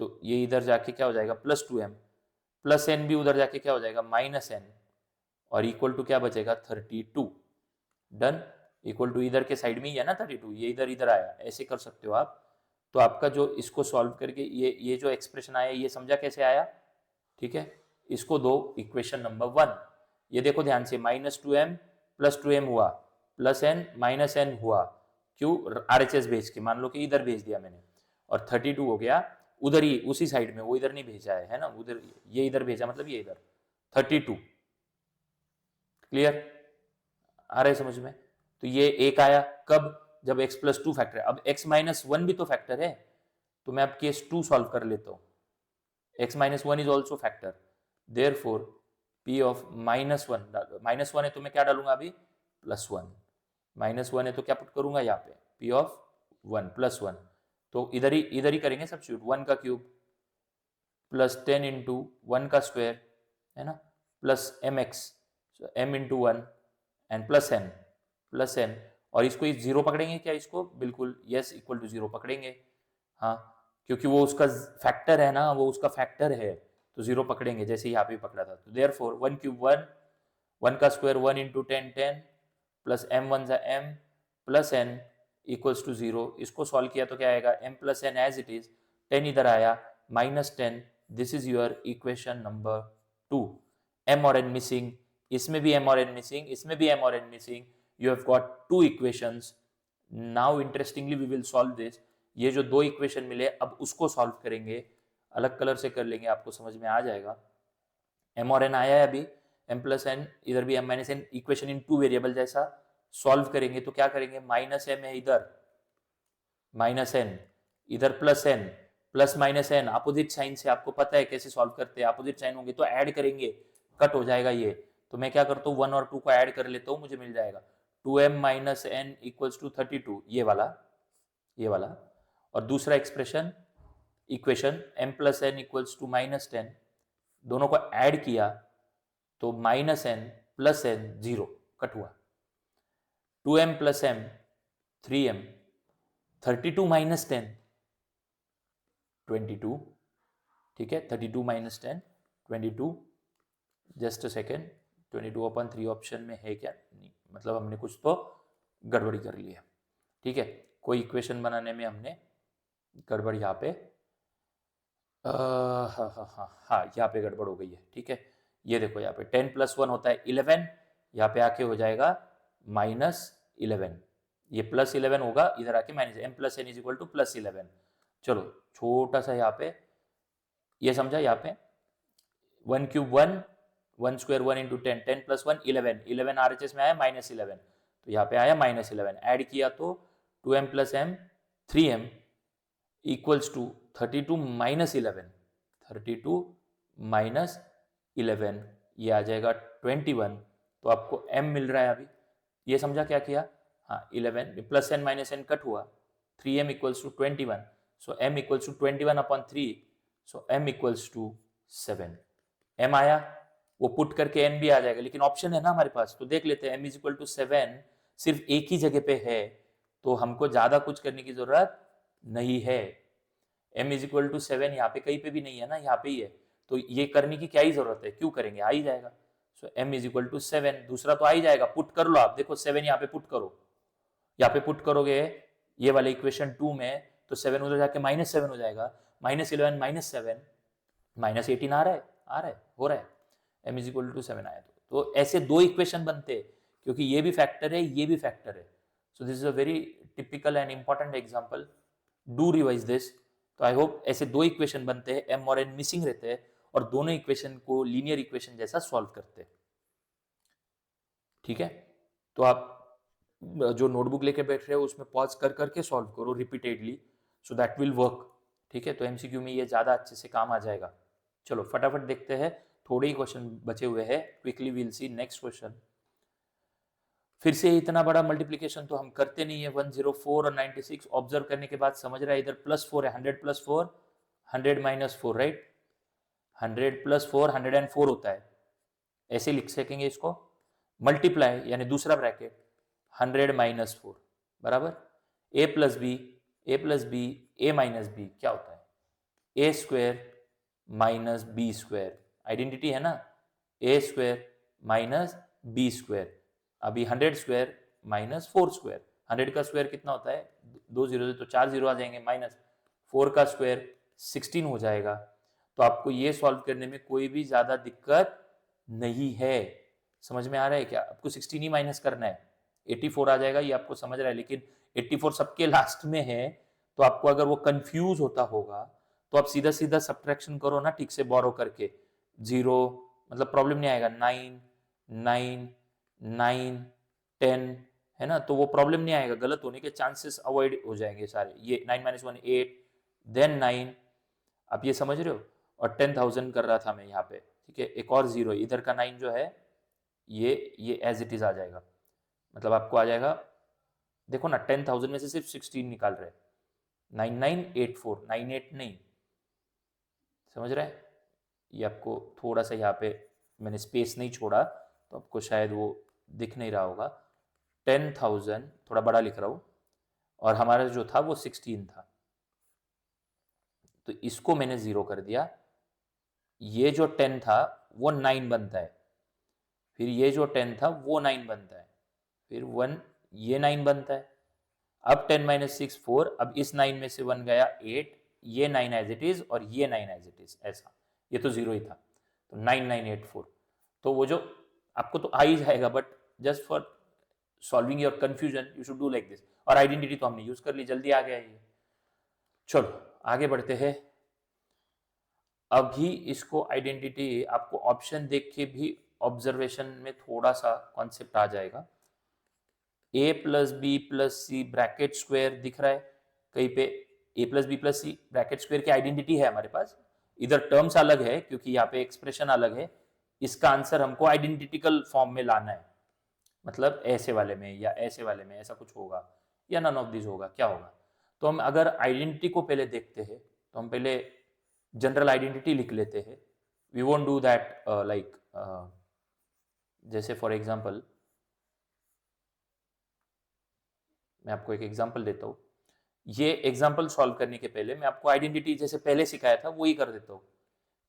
तो ये इधर जाके क्या हो जाएगा, +2m, प्लस n भी उधर जाके क्या हो जाएगा, -n, और इक्वल टू क्या बचेगा, 32। डन, इक्वल टू इधर के साइड में ही है ना 32, ये इधर इधर आया, ऐसे कर सकते हो आप। तो आपका जो इसको सॉल्व करके ये जो एक्सप्रेशन आया, ये समझा कैसे आया, ठीक है। इसको दो इक्वेशन नंबर 1, ये देखो ध्यान से, -2m + 2m हुआ, प्लस n -n हुआ, क्यों, RHS भेज के, मान लो कि इधर भेज दिया मैंने, और 32 हो गया उधर ही उसी साइड में, वो इधर नहीं भेजा है ना, उधर ये इधर भेजा, मतलब ये इधर 32। क्लियर, आ रहा है समझ में? तो ये एक आया कब, जब x+2 फैक्टर है। अब x-1 भी तो फैक्टर है, तो मैं अब केस 2 सॉल्व कर लेता हूँ। x-1 is also factor, therefore p of -1 है तो मैं क्या डालूंगा अभी, +1, -1 है तो क्या पुट करूंगा यहाँ पे, p ऑफ 1 +1, तो इधर ही करेंगे सब्स्टिट्यूट, 1 का क्यूब प्लस 10 इंटू 1 का स्क्वायर है ना, plus mx, m into 1 and plus n, और इसको 0 पकड़ेंगे क्या, इसको बिल्कुल यस, इक्वल टू 0 पकड़ेंगे, हाँ, क्योंकि वो उसका फैक्टर है ना, वो उसका फैक्टर है, तो 0 पकड़ेंगे, जैसे यहाँ पे पकड़ा था। तो देयरफॉर 1 क्यूब 1, 1 का स्क्वायर 1 इंटू 10 10, प्लस m1 ज़ा m plus n equals to 0। इसको सॉल्व किया तो क्या आएगा, m plus n as it is, 10 इधर आया, -10, this is your equation number 2। m और n मिसिंग, इसमें भी m और n मिसिंग, इसमें भी m और n missing, you have got two equations. Now interestingly we will solve this. ये जो दो इक्वेशन मिले, अब उसको सॉल्व करेंगे, अलग कलर से कर लेंगे, आपको समझ में आ जाएगा। m और n आया है अभी, m प्लस n, इधर भी m minus n, equation in 2 variable जैसा सॉल्व करेंगे, तो क्या करेंगे, -m है इधर, -n इधर, प्लस -n, अपोजिट साइन से आपको पता है कैसे सॉल्व करते हैं, अपोजिट साइन होंगे तो ऐड करेंगे, कट हो जाएगा ये, तो मैं क्या करता हूँ, 1 और 2 को ऐड कर लेता हूँ, मुझे मिल जाएगा 2m minus n equals to 32, ये वाला, और दूसरा expression, equation m plus n equals to -10, दोनों को ऐड किया तो -n प्लस एन 0 कट हुआ, 2m plus m 3m, 32 minus 10 22, ठीक है, 32 minus 10 22, just a second, 22/3 option में है क्या, नहीं, मतलब हमने कुछ तो गड़बड़ी कर ली है, ठीक है, कोई इक्वेशन बनाने में हमने गड़बड़ यहाँ पे हाँ यहाँ पे गड़बड़ हो गई है, ठीक है, ये देखो यहाँ पे 10 प्लस 1 होता है 11, यहाँ पे आके हो जाएगा -11, ये +11 होगा, इधर आके minus, m plus n is equal to +11। चलो छोटा सा यहाँ पे ये समझा, यहाँ पे 1 cube 1, 1 square 1 into 10, 10 plus 1 11, 11 RHS में आया -11, तो यहाँ पे आया -11, ऐड किया तो 2m plus m 3m equals to 32 minus 11, 32 minus 11, ये आ जाएगा 21, तो आपको m मिल रहा है अभी, ये समझा क्या किया, हाँ 11 plus n minus n cut हुआ, 3m equals to 21, so m equals to 21/3, so m equals to 7, m आया, वो पुट करके n भी आ जाएगा, लेकिन ऑप्शन है ना हमारे पास, तो देख लेते हैं, m इज इक्वल टू 7 सिर्फ एक ही जगह पे है, तो हमको ज्यादा कुछ करने की जरूरत नहीं है, m इज इक्वल टू 7 यहाँ पे कहीं पे भी नहीं है ना, यहाँ पे ही है, तो ये करने की क्या ही जरूरत है, क्यों करेंगे, आ ही जाएगा, सो m इज इक्वल टू 7, दूसरा तो आ ही जाएगा, पुट कर लो आप, देखो 7 यहाँ पे पुट करो, यहाँ पे पुट करोगे ये वाले इक्वेशन 2 में, तो 7 उधर जाके -7 हो जाएगा, -11 -7 -18 आ रहा है, हो रहा है, m इज इक्वल टू 7 आया, तो ऐसे दो इक्वेशन बनते हैं, क्योंकि ये भी फैक्टर है, ये भी फैक्टर है, सो this is a very typical and important example, do revise this, तो आई होप ऐसे दो इक्वेशन बनते हैं, m और n मिसिंग रहते हैं, और दोनों इक्वेशन को लीनियर इक्वेशन जैसा सॉल्व करते हैं, ठीक है, तो आप जो नोटबुक लेके बैठ रहे हो उसमें पॉज कर करके सॉल्व करो repeatedly, so that will work, ठीक है, तो एमसीक्यू में ये ज़्यादा अच्छे से काम आ जाएगा। चलो फटाफट देखते हैं, थोड़े ही क्वेश्चन बचे हुए हैं, quickly will see next question. फिर से इतना बड़ा मल्टीप्लीकेशन तो हम करते नहीं है, 104 और 96 ऑब्जर्व करने के बाद समझ रहा है, इधर +4 है, 100 + 4 100 - 4, राइट, 100 + 4 104 होता है, ऐसे लिख सकेंगे इसको, मल्टीप्लाई यानी दूसरा ब्रैकेट 100 - 4 बराबर a plus b a minus b क्या होता है, a square minus B square, identity है ना, a square minus B square, अभी 100 स्क्वायर माइनस 4 स्क्वायर, 100 का स्क्वायर कितना होता है, 2 जीरो तो 4 जीरो आ जाएंगे, माइनस 4 का स्क्वायर 16 हो जाएगा, तो आपको ये सॉल्व करने में कोई भी ज्यादा दिक्कत नहीं है, समझ में आ रहा है क्या, आपको 16 ही माइनस करना है, 84 आ जाएगा, ये आपको समझ रहा है, लेकिन 84 सबके लास्ट में है, तो आपको अगर वो कंफ्यूज होता होगा तो आप सीधा सीधा सब्ट्रैक्शन करो ना, ठीक से बोरो करके, 0 मतलब प्रॉब्लम नहीं आएगा, 9 9 9 10 है ना, तो वो प्रॉब्लम नहीं आएगा, गलत होने के चांसेस अवॉइड हो जाएंगे सारे, ये 9 - 1 8 देन 9, आप ये समझ रहे हो, और 10,000 कर रहा था मैं यहाँ पे, ठीक है, एक और 0, इधर का 9 जो है ये एज इट इज आ जाएगा, मतलब आपको आ जाएगा, देखो ना 10,000 में से सिर्फ 16 निकाल रहे, 9984 98 नहीं, समझ रहे हैं, ये आपको थोड़ा सा यहाँ पे मैंने स्पेस नहीं छोड़ा, तो आपको शायद वो दिख नहीं रहा होगा, 10,000 थोड़ा बड़ा लिख रहा हूँ, और हमारा जो था वो 16 था, तो इसको मैंने 0 कर दिया, ये जो 10 था वो 9 बनता है, फिर ये जो 10 था वो 9 बनता है, फिर 1 ये 9 बनता है, अब 10 - 6 4, अब इस 9 में से 1 गया 8, ये 9 एज इट इज और ये 9 एज इट इज, ऐसा, ये तो 0 ही था, तो 9984, तो वो जो आपको तो आ ही जाएगा, but just for solving your confusion you should do like this, और आइडेंटिटी तो हमने यूज कर ली, जल्दी आ गया ये। चलो आगे बढ़ते हैं, अभी इसको आइडेंटिटी आपको ऑप्शन देख के भी ऑब्जर्वेशन में थोड़ा सा कॉन्सेप्ट आ जाएगा, a plus B plus c bracket square दिख रहा है कहीं पे, a plus B plus c bracket square की आइडेंटिटी है हमारे पास, इधर टर्म्स अलग है क्योंकि यहाँ पे एक्सप्रेशन अलग है, इसका आंसर हमको आइडेंटिटिकल फॉर्म में लाना है, मतलब ऐसे वाले में या ऐसे वाले में ऐसा कुछ होगा, या नन ऑफ दिस होगा, क्या होगा, तो हम अगर आइडेंटिटी को पहले देखते हैं, तो हम पहले जनरल आइडेंटिटी लिख लेते हैं, we won't do that like जैसे फॉर एग्जांपल मैं आपको एक एग्जांपल देता हूँ। ये एग्जांपल सॉल्व करने के पहले मैं आपको आइडेंटिटी जैसे पहले सिखाया था वही कर देता हूँ।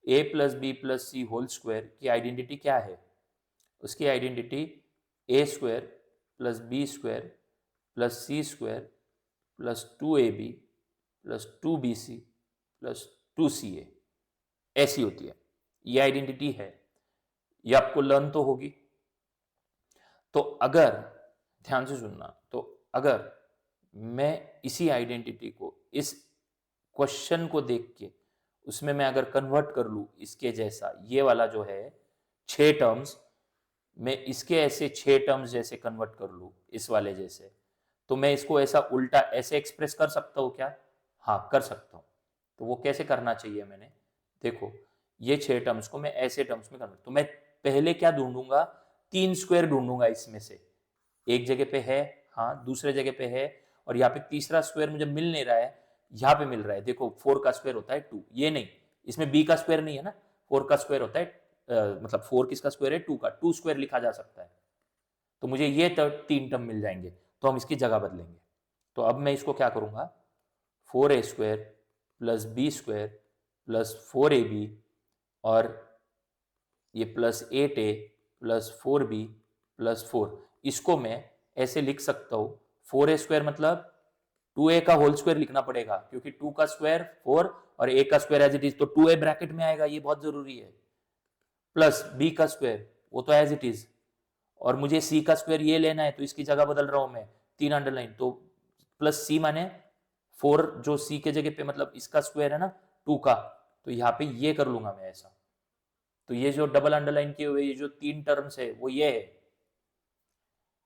a plus B plus C whole square की आइडेंटिटी क्या है? उसकी identity A square plus B square plus C square plus 2ab plus 2bc plus 2ca ऐसी होती है। ये आइडेंटिटी है, ये आपको लर्न तो होगी। तो अगर ध्यान से सुनना, तो अगर मैं इसी आइडेंटिटी को इस क्वेश्चन को देख के उसमें मैं अगर कन्वर्ट कर लूं इसके जैसा, ये वाला जो है 6 टर्म्स, मैं इसके ऐसे 6 टर्म्स जैसे कन्वर्ट कर लूं इस वाले जैसे, तो मैं इसको ऐसा उल्टा ऐसे एक्सप्रेस कर सकता हूं क्या? हाँ, कर सकता हूं। तो वो कैसे करना चाहिए? मैंने देखो, ये 6 टर्म्स को मैं ऐसे टर्म्स में कन्वर्ट, तो मैं पहले क्या ढूंढूंगा? 3 स्क्वायर ढूंढूंगा इसमें से। एक जगह पे है, हाँ, दूसरे जगह पे है, और यहाँ पे तीसरा स्क्वायर मुझे मिल नहीं रहा है, यहाँ पे मिल रहा है। देखो 4 का स्क्वायर होता है 2, ये नहीं, इसमें b का स्क्वायर नहीं है ना, 4 का स्क्वायर होता है मतलब 4 किसका स्क्वायर है? 2 का, 2 स्क्वायर लिखा जा सकता है। तो मुझे ये 3 टर्म मिल जाएंगे, तो हम इसकी जगह बदलेंगे। तो अब मैं इसको क्या करूंगा? 4a square plus B square plus 4ab और ये plus 8a plus 4b plus 4, इसको मैं ऐसे लिख सकता हूं। 4a स्क्वायर मतलब 2a का होल स्क्वायर लिखना पड़ेगा, क्योंकि 2 का स्क्वायर 4 और a का स्क्वायर एज इट इज, तो 2a ब्रैकेट में आएगा, ये बहुत जरूरी है। प्लस b का स्क्वायर, वो तो एज इट इज, और मुझे c का स्क्वायर ये लेना है, तो इसकी जगह बदल रहा हूं मैं, 3 अंडरलाइन, तो प्लस c माने 4 जो c के जगह पे मतलब इसका स्क्वायर है ना 2 का, तो यहाँ पे ये कर लूंगा मैं ऐसा। तो ये जो डबल अंडरलाइन किए हुए ये जो 3 टर्म्स है वो ये है।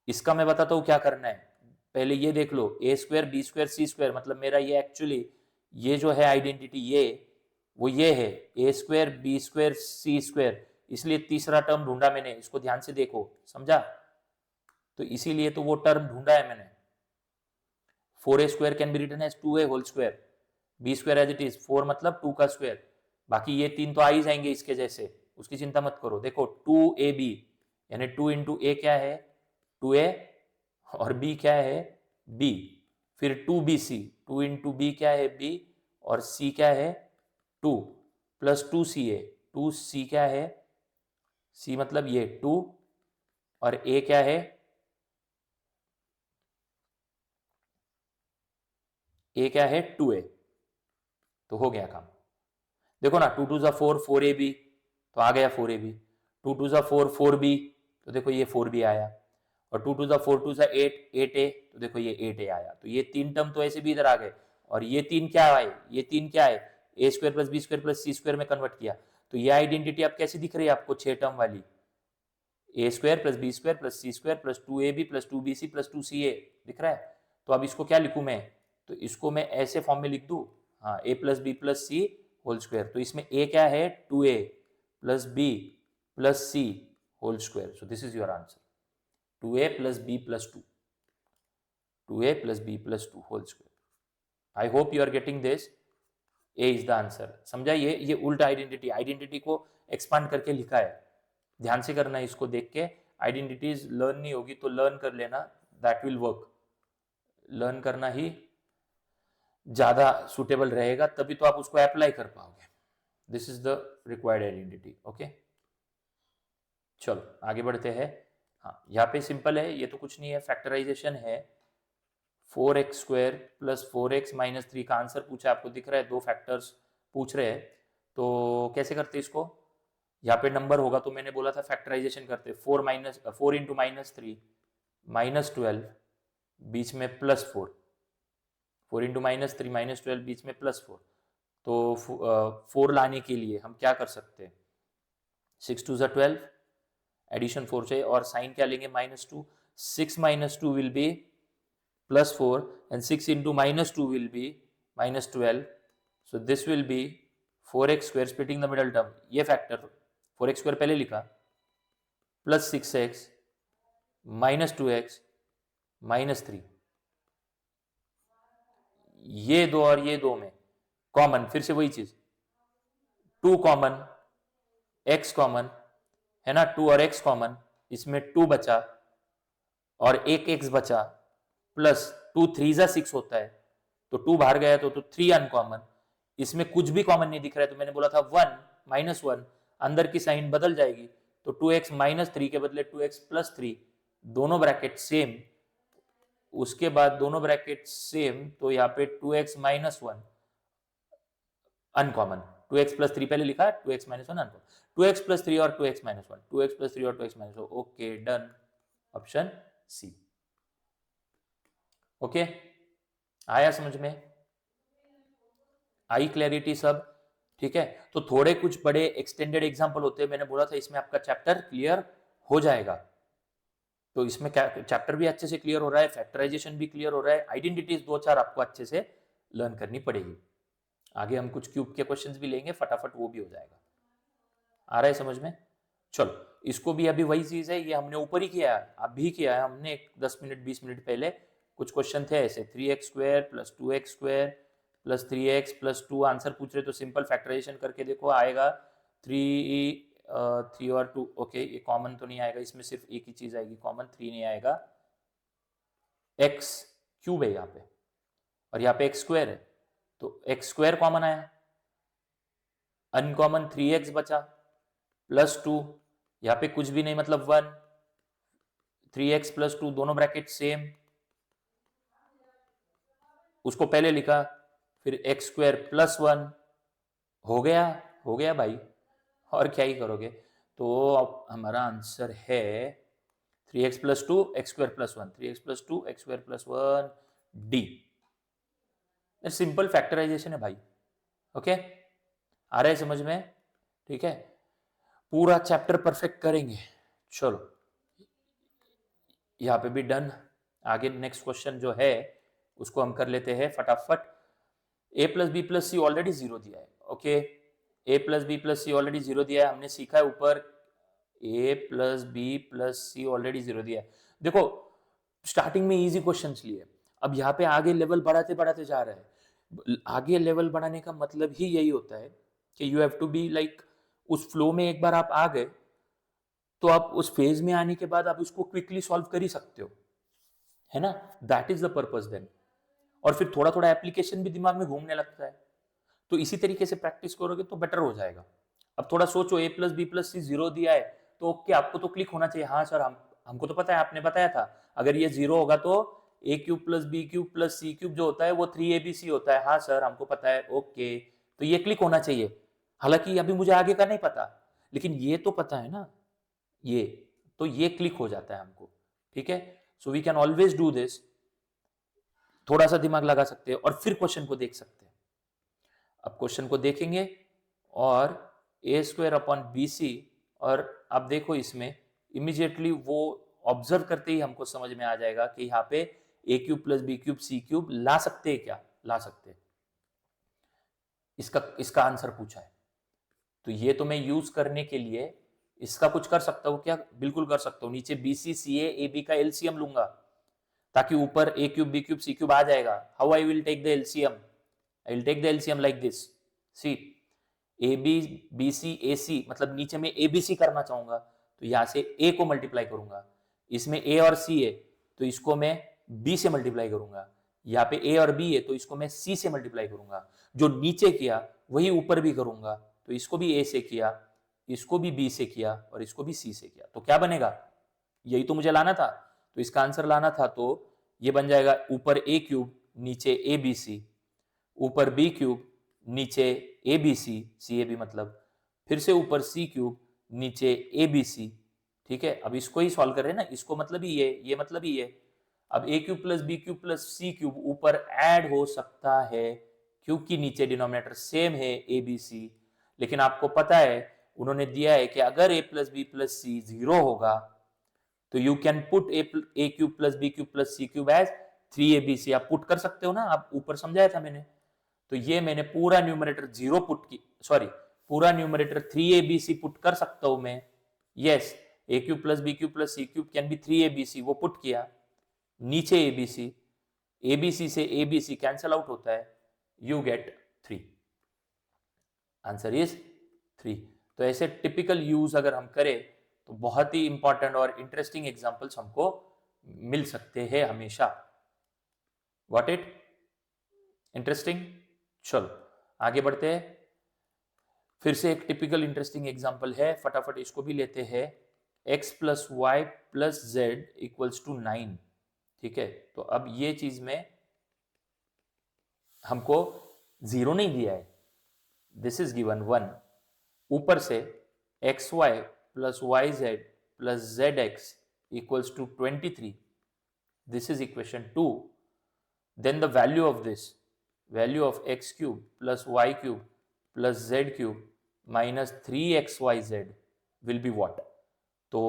इसका मैं बताता हूँ क्या करना है। पहले ये देख लो, ए स्क्वायर बी स्क्वायर सी स्क्वायर, मतलब मेरा ये एक्चुअली ये जो है आइडेंटिटी ये, वो ये है ए स्क्वायर बी स्क्वायर सी स्क्वायर, इसलिए तीसरा टर्म ढूंढा मैंने, इसको ध्यान से देखो, समझा? तो इसीलिए तो वो टर्म ढूंढा है मैंने। 4a square can be written as 2a whole square, b square as it is, 4 मतलब 2 का स्क्वायर, बाकी ये 3 तो आ ही जाएंगे इसके जैसे, उसकी चिंता मत करो। देखो 2ab यानी 2 इंटू ए क्या है? 2a, और b क्या है? b, फिर 2bc, 2 इंटू बी क्या है? b, और c क्या है? 2, प्लस 2ca, 2c क्या है? c मतलब ये 2, और a क्या है? a क्या है? 2a। तो हो गया काम। देखो ना, 2 टू ज़ा 4, 4ab, तो आ गया 4ab, 2 टू ज़ा 4, 4b, तो देखो ये 4b आया, और 2 टू ज़ा 4 टू ज़ा 8, 8a, तो देखो ये 8a आया। तो ये 3 टर्म तो ऐसे भी इधर आ गए, और ये 3 क्या आए? ये 3 क्या आए? A square plus B square plus C square में कन्वर्ट किया। तो ये आइडेंटिटी अब कैसी दिख रही है आपको? 6 टर्म वाली, A square plus B square plus C square plus 2ab plus 2bc plus 2ca दिख रहा है। तो अब इसको क्या लिखूं मैं? तो इसको मैं ऐसे फॉर्म में लिख दूं, हाँ, a plus B plus C whole square. तो इसमें a क्या है? 2a plus b plus c whole square. So this is your answer, 2a plus b plus 2, 2a plus b plus 2 whole square. I hope you are getting this. A is the answer. समझा? ये उल्टा आइडेंटिटी को एक्सपांड करके लिखा है, ध्यान से करना है इसको देख के। आइडेंटिटीज लर्न नहीं होगी तो लर्न कर लेना, दैट विल वर्क। लर्न करना ही ज्यादा सुटेबल रहेगा, तभी तो आप उसको अप्लाई कर पाओगे। This is the required identity. Okay, चलो आगे बढ़ते हैं। हाँ, यहाँ पे सिंपल है, ये तो कुछ नहीं है, फैक्टराइजेशन है। 4x square plus 4x minus 3 का आंसर पूछा, आपको दिख रहा है, दो फैक्टर्स पूछ रहे हैं। तो कैसे करते इसको? यहाँ पे नंबर होगा तो मैंने बोला था फैक्टराइजेशन करते, 4 इंटू माइनस 3 माइनस 12, बीच में प्लस 4, 4 इंटू माइनस 3 माइनस 12, बीच में प्लस 4। तो 4 लाने के लिए हम क्या कर सकते हैं? 6 टू ज़ा 12, एडिशन 4 चाहिए, और साइन क्या लेंगे? -2। 6 minus 2 will be plus 4, and 6 into minus 2 will be -12। So this will B 4x square, splitting the middle term, ये फैक्टर 4x स्क्वायर पहले लिखा, plus 6x minus 2x minus 3, ये दो और ये दो में कॉमन, फिर से वही चीज, 2 कॉमन, x कॉमन है ना, 2 और x कॉमन, इसमें 2 बचा और एक x बचा, प्लस 2 3 जा 6 होता है, तो 2 बाहर गया तो 3 अनकॉमन, इसमें कुछ भी कॉमन नहीं दिख रहा है, तो मैंने बोला था 1 -1, अंदर की साइन बदल जाएगी, तो 2x -3 के बदले 2x +3, दोनों ब्रैकेट सेम, उसके बाद दोनों ब्रैकेट सेम, तो यहाँ पे 2x -1 अनकॉमन, 2x +3 पहले लिखा, 2x -1 अनकॉमन, 2x +3 और 2x -1, 2x +3 और 2x -1, okay done, option C. Okay, आया समझ में, आई क्लैरिटी सब, ठीक है। तो थोड़े कुछ बड़े एक्सटेंडेड एग्जांपल होते हैं, मैंने बोला था इसमें आपका चैप्टर क्लियर हो जाएगा, तो इसमें चैप्टर भी अच्छे से क्लियर हो रहा है, फैक्टराइजेशन भी क्लियर हो रहा है, आइडेंटिटीज 2-4 आपको अच्छे से लर्न करनी पड़ेगी। आगे हम कुछ क्यूब के क्वेश्चंस भी लेंगे, फटाफट वो भी हो जाएगा। आ रहा है समझ में? चलो, इसको भी अभी वही चीज है, ये हमने ऊपर ही किया है, अब भी किया है हमने 10 मिनट 20 मिनट पहले, कुछ क्वेश्चन थे ऐसे, 3x² + 2x² + 3x + 2, आंसर पूछ रहे तो सिंपल फैक्टराइजेशन करके देखो, आएगा 3 और 2, ओके, ये कॉमन तो नहीं आएगा, इसमें सिर्फ एक ही चीज आएगी कॉमन, 3 नहीं आएगा, x³ है यहाँ पे, और यहाँ पे x² है, तो x² कॉमन आया, अनकॉमन 3x बचा, +2, यहाँ पे कुछ भी नहीं मतलब 1, 3x + 2 दोनों ब्रैकेट सेम, उसको पहले लिखा, फिर x² +1, हो गया भाई, और क्या ही करोगे, तो अब हमारा आंसर है 3x + 2 x² +1, 3x + 2 x² +1, D. Simple factorisation है भाई, ओके, आ रहा है समझ में, ठीक है, पूरा चैप्टर परफेक्ट करेंगे। चलो, यहाँ पे भी डन। आगे नेक्स्ट क्वेश्चन जो है उसको हम कर लेते हैं फटाफट। a + b + c ऑलरेडी 0 दिया है, okay, a + b + c already 0 दिया है, हमने सीखा है ऊपर a + b + c ऑलरेडी 0 दिया है। देखो, स्टार्टिंग में इजी क्वेश्चंस लिए, अब यहाँ पे आगे लेवल बढ़ाते बढ़ाते जा रहे हैं, आगे लेवल बढ़ाने का मतलब ही यही होता है कि you have to be like, उस फ्लो में एक बार आप आ गए तो आप उस फेज में आने के बाद आप उसको क्विकली सॉल्व कर ही सकते हो, है ना, that is the purpose then. और फिर थोड़ा थोड़ा एप्लीकेशन भी दिमाग में घूमने लगता है, तो इसी तरीके से प्रैक्टिस करोगे तो बेटर हो जाएगा। अब थोड़ा सोचो, a + b + c 0 दिया है, तो ओके, आपको तो क्लिक होना चाहिए, हाँ सर हमको तो पता है, आपने बताया था अगर ये 0 होगा तो a³ + b³ + c³ जो होता है वो 3abc होता है, हाँ सर हमको पता है, ओके, तो ये क्लिक होना चाहिए। हालांकि अभी मुझे आगे का नहीं पता, लेकिन ये तो पता है ना, ये तो ये क्लिक हो जाता है हमको, ठीक है। So we can always do this, थोड़ा सा दिमाग लगा सकते हैं और फिर क्वेश्चन को देख सकते हैं। अब क्वेश्चन को देखेंगे और a² / bc, और अब देखो इसमें इमीडिएटली वो ऑब्जर्व करते ही हमको समझ में आ जाएगा कि यहाँ पे a³ + b³ c³ ला सकते हैं क्या, ला सकते हैं, इसका आंसर पूछा है, तो ये तो मैं यूज करने के लिए इसका कुछ कर सकता हूँ क्या, बिल्कुल कर सकता हूँ, नीचे BC CA AB का एलसीएम लूंगा ताकि ऊपर a³ b³ c³ आ जाएगा। How I will take the LCM, I will take the LCM like this, c AB BC AC, मतलब नीचे में ABC करना चाहूंगा तो यहां से A को मल्टीप्लाई करूंगा, इसमें A और C है तो इसको मैं B से मल्टीप्लाई करूंगा, यहाँ पे A और B है तो इसको मैं C से मल्टीप्लाई करूंगा, जो नीचे किया वही ऊपर भी करूंगा, तो इसको भी A से किया, इसको भी B से किया और इसको भी C से किया, तो क्या बनेगा, यही तो मुझे लाना था, तो इसका आंसर लाना था, तो ये बन जाएगा ऊपर a³ नीचे ABC, ऊपर b³ नीचे ABC CAB मतलब, फिर से ऊपर c³ नीचे ABC, ठीक है। अब इसको ही सॉल्व कर रहे हैं ना, इसको मतलब ही ये मतलब ही ये, अब a³ + b³ + c³ ऊपर ऐड हो सकता है क्योंकि नीचे डिनोमिनेटर सेम है ABC, लेकिन आपको पता है उन्होंने दिया है कि अगर a + b + c 0 होगा तो you can put a³ + b³ + c³ as 3abc, आप पुट कर सकते हो ना, आप ऊपर समझाया था मैंने, तो ये मैंने पूरा न्यूमरेटर 0 पुट की, सॉरी पूरा न्यूमरेटर 3abc पुट कर सकता हूं मैं, yes, a³ + b³ + c³ can be 3abc, वो पुट किया, नीचे abc, abc से abc कैंसल आउट होता है, यू गेट 3, आंसर इज 3। तो ऐसे टिपिकल यूज अगर हम करें तो बहुत ही इंपॉर्टेंट और इंटरेस्टिंग एग्जांपल्स हमको मिल सकते हैं हमेशा। What it interesting. चलो आगे बढ़ते हैं। फिर से एक टिपिकल इंटरेस्टिंग एग्जांपल है, फटाफट इसको भी लेते हैं। x plus Y plus z equals to 9। ठीक है, तो अब ये चीज में हमको 0 नहीं दिया है, दिस इज गिवन 1। ऊपर से x Y plus Y Z plus Z x equals to 23, this is equation 2। then the value of this, value of x cube plus y cube plus z cube minus 3xyz will be what? तो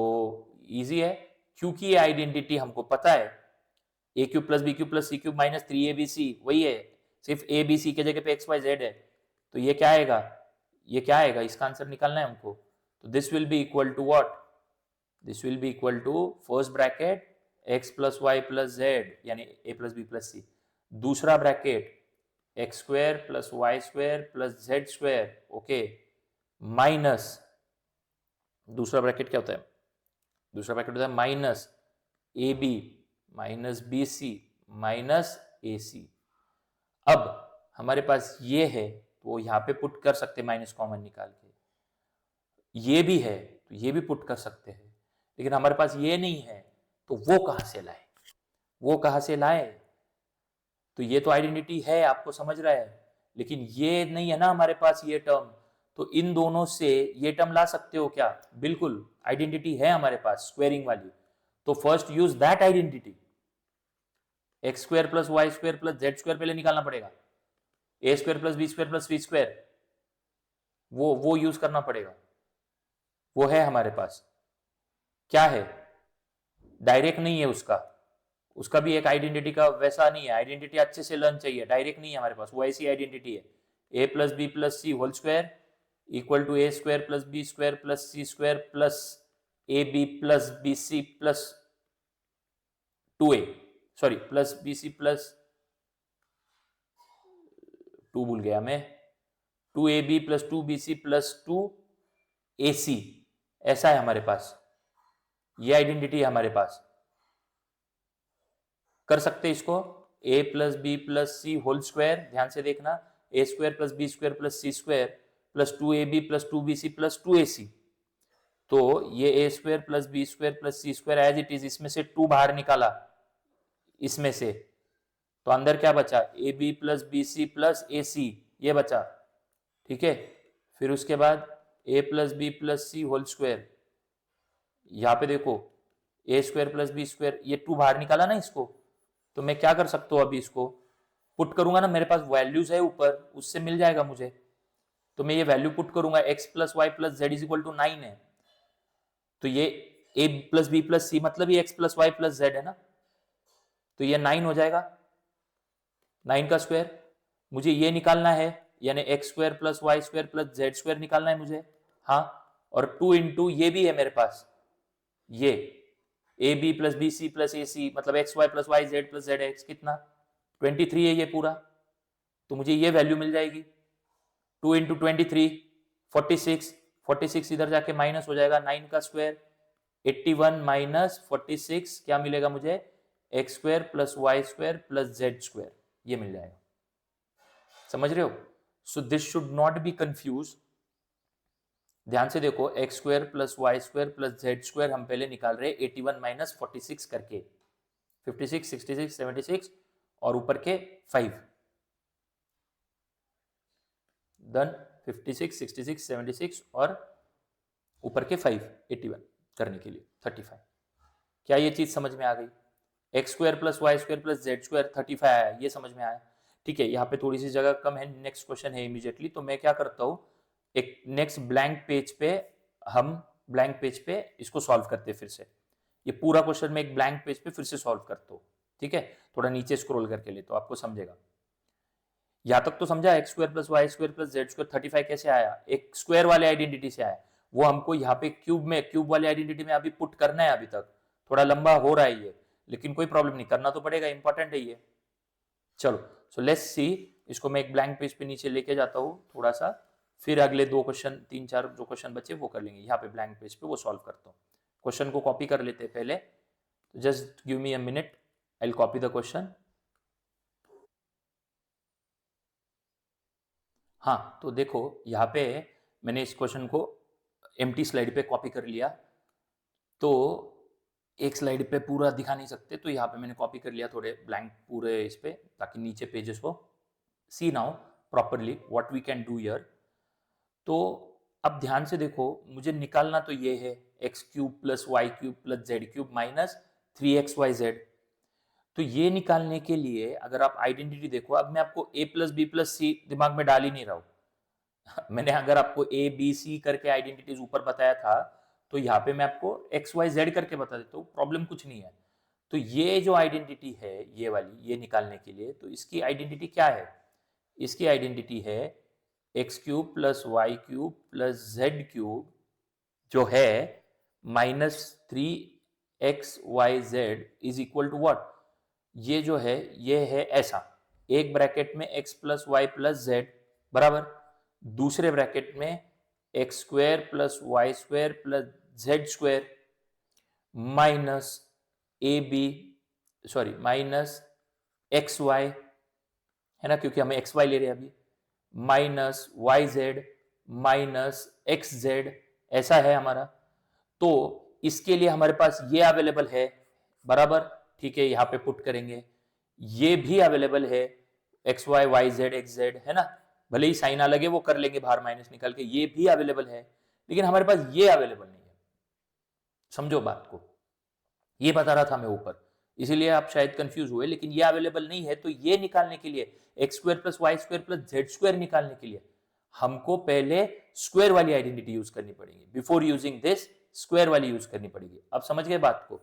इजी है, क्योंकि ये आइडेंटिटी हमको पता है, A cube plus B cube plus C cube minus 3abc वही है, सिर्फ ए बी सी के जगह पे एक्स वाई जेड है। तो ये क्या आएगा, ये क्या आएगा, इसका आंसर निकालना है हमको। तो this will be equal to what, this will be equal to first bracket X plus Y plus Z यानी A plus B plus C, दूसरा bracket x square plus Y square plus Z square, okay, minus दूसरा ब्रैकेट क्या होता है, दूसरा ब्रैकेट होता है minus A B minus B C minus A C. अब हमारे पास ये है तो यहाँ पे पुट कर सकते हैं माइनस कॉमन निकाल के, ये भी है तो ये भी पुट कर सकते हैं, लेकिन हमारे पास ये नहीं है तो वो कहां से लाए, वो कहां से लाए। तो ये तो आइडेंटिटी है, आपको समझ रहा है, लेकिन ये नहीं है ना हमारे पास ये टर्म, तो इन दोनों से ये टर्म ला सकते हो क्या, बिल्कुल, आइडेंटिटी है हमारे पास स्क्वेयरिंग वाली। तो first use that identity, X square plus Y square plus Z square पहले निकालना पड़ेगा, A square plus B square plus C square वो यूज करना पड़ेगा, वो है हमारे पास। क्या है, डायरेक्ट नहीं है उसका, उसका भी एक आइडेंटिटी का वैसा नहीं है, आइडेंटिटी अच्छे से लर्न चाहिए, डायरेक्ट नहीं है हमारे पास, वो ऐसी आइडेंटिटी है, A plus B plus C whole square equal to A square plus B square plus C square plus A B plus B C plus 2a, sorry plus B C plus 2 भूल गया मैं, 2ab plus 2bc plus 2ac, ऐसा है हमारे पास, ये आइडेंटिटी है हमारे पास। कर सकते इसको a plus B plus C whole square, ध्यान से देखना, A square plus B square plus C square plus 2ab plus 2bc plus 2ac। तो ये A square plus B square plus C square as it is, इसमें से 2 बाहर निकाला इसमें से, तो अंदर क्या बचा, A B plus B C plus A C, ये बचा, ठीक है। फिर उसके बाद A plus B plus C whole square, यहाँ पे देखो A square plus B square, ये 2 बाहर निकाला ना इसको, तो मैं क्या कर सकता हूँ, अभी इसको पुट करूंगा ना, मेरे पास वैल्यूज है ऊपर, उससे मिल जाएगा मुझे, तो मैं ये वैल्यू पुट करूंगा, x plus Y plus z is equal to 9 है, तो ये a plus B plus c मतलब ये x plus Y plus z है ना, तो ये 9 हो जाएगा, 9 का स्क्वायर, मुझे ये निकालना है, यानी x square plus Y square plus Z square निकालना है मुझे, हाँ, और 2 इंटू ये भी है मेरे पास, ये A B plus B C plus A C मतलब X Y plus Y Z plus Z X, कितना 23 है ये पूरा, तो मुझे ये वैल्यू मिल जाएगी, 2 इंटू 23 46, 46 इधर जाके माइनस हो जाएगा, 9 का स्क्वायर 81 माइनस 46 क्या मिलेगा मुझे, x square plus Y square plus Z square, ये मिल जाएगा, समझ रहे हो। So this should not be confuse, ध्यान से देखो, x square plus Y square plus Z square हम पहले निकाल रहे 81 माइनस 46 करके, 56 66 76 और ऊपर के 5 डन, 56 66 76 और ऊपर के 5 81 करने के लिए 35। क्या ये चीज समझ में आ गई, x square plus Y square plus Z square 35 आया, ये समझ में आया, ठीक है। यहाँ पे थोड़ी सी जगह कम है, नेक्स्ट क्वेश्चन है इमीडिएटली, तो मैं क्या करता हूँ, एक नेक्स्ट ब्लैंक पेज पे, हम ब्लैंक पेज पे इसको सॉल्व करते हैं फिर से, ये पूरा क्वेश्चन मैं एक ब्लैंक पेज पे फिर से सॉल्व करता हूँ, ठीक है, थोड़ा नीचे स्क्रॉल करके ले तो आपको समझेगा। यहां तक तो समझा, x square plus Y square plus Z square 35 कैसे आया, एक स्क्वायर वाले आइडेंटिटी से आया, वो हमको यहाँ पे क्यूब में, क्यूब वाली आइडेंटिटी में अभी पुट करना है, अभी तक थोड़ा लंबा हो रहा है ये, लेकिन कोई प्रॉब्लम नहीं, करना तो पड़ेगा, इंपॉर्टेंट है ये। चलो, सो लेट्स सी, इसको मैं एक ब्लैंक पेज पे नीचे लेके जाता हूँ थोड़ा सा, फिर अगले 2 क्वेश्चन 3-4 जो क्वेश्चन बचे वो कर लेंगे, यहाँ पे ब्लैंक पेज पे वो सॉल्व करता हूँ। क्वेश्चन को कॉपी कर लेते हैं पहले, just give me a minute, I will copy the question. हाँ, तो देखो यहाँ पे मैंने इस क्वेश्चन को एम्प्टी स्लाइड पे कॉपी कर लिया, तो एक स्लाइड पे पूरा दिखा नहीं सकते, तो यहाँ पे मैंने कॉपी कर लिया थोड़े ब्लैंक पूरे इस पे, ताकि नीचे पेजेस हो। See now properly what we can do here. तो अब ध्यान से देखो, मुझे निकालना तो ये है x cube plus Y cube plus Z cube minus 3xyz। तो ये निकालने के लिए अगर आप आइडेंटिटी देखो, अब मैं आपको a प्लस बी प्लस सी दिमाग में डाल ही नहीं रहा हूं। मैंने अगर आपको ए बी सी करके आइडेंटिटीज ऊपर बताया था, तो यहाँ पे मैं आपको एक्स वाई जेड करके बता देता हूँ, प्रॉब्लम कुछ नहीं है। तो ये जो आइडेंटिटी है ये वाली, ये निकालने के लिए, तो इसकी आइडेंटिटी क्या है? इसकी आइडेंटिटी है x cube plus Y cube plus Z cube जो है -3xyz is equal to what? ये जो है ये है ऐसा, एक ब्रैकेट में x plus Y plus z बराबर, दूसरे ब्रैकेट में x square plus Y square plus Z square minus ए b, sorry minus x y, है ना, क्योंकि हमें एक्स वाई ले रहे हैं अभी, minus y z minus x z, ऐसा है हमारा। तो इसके लिए हमारे पास ये अवेलेबल है बराबर, ठीक है, यहाँ पे पुट करेंगे। ये भी अवेलेबल है x y y z x z, है ना, भले ही साइन अलग है वो कर लेंगे बाहर माइनस निकाल के, ये भी अवेलेबल है, लेकिन हमारे पास ये अवेलेबल नहीं है। समझो बात को, ये बता रहा था मैं ऊपर, इसीलिए आप शायद कंफ्यूज हुए, लेकिन ये अवेलेबल नहीं है। तो ये निकालने के लिए x square plus Y square plus Z square निकालने के लिए हमको पहले स्क्वायर वाली आइडेंटिटी यूज करनी पड़ेगी, बिफोर यूजिंग दिस स्क्वायर वाली यूज करनी पड़ेगी। अब समझ गए बात को?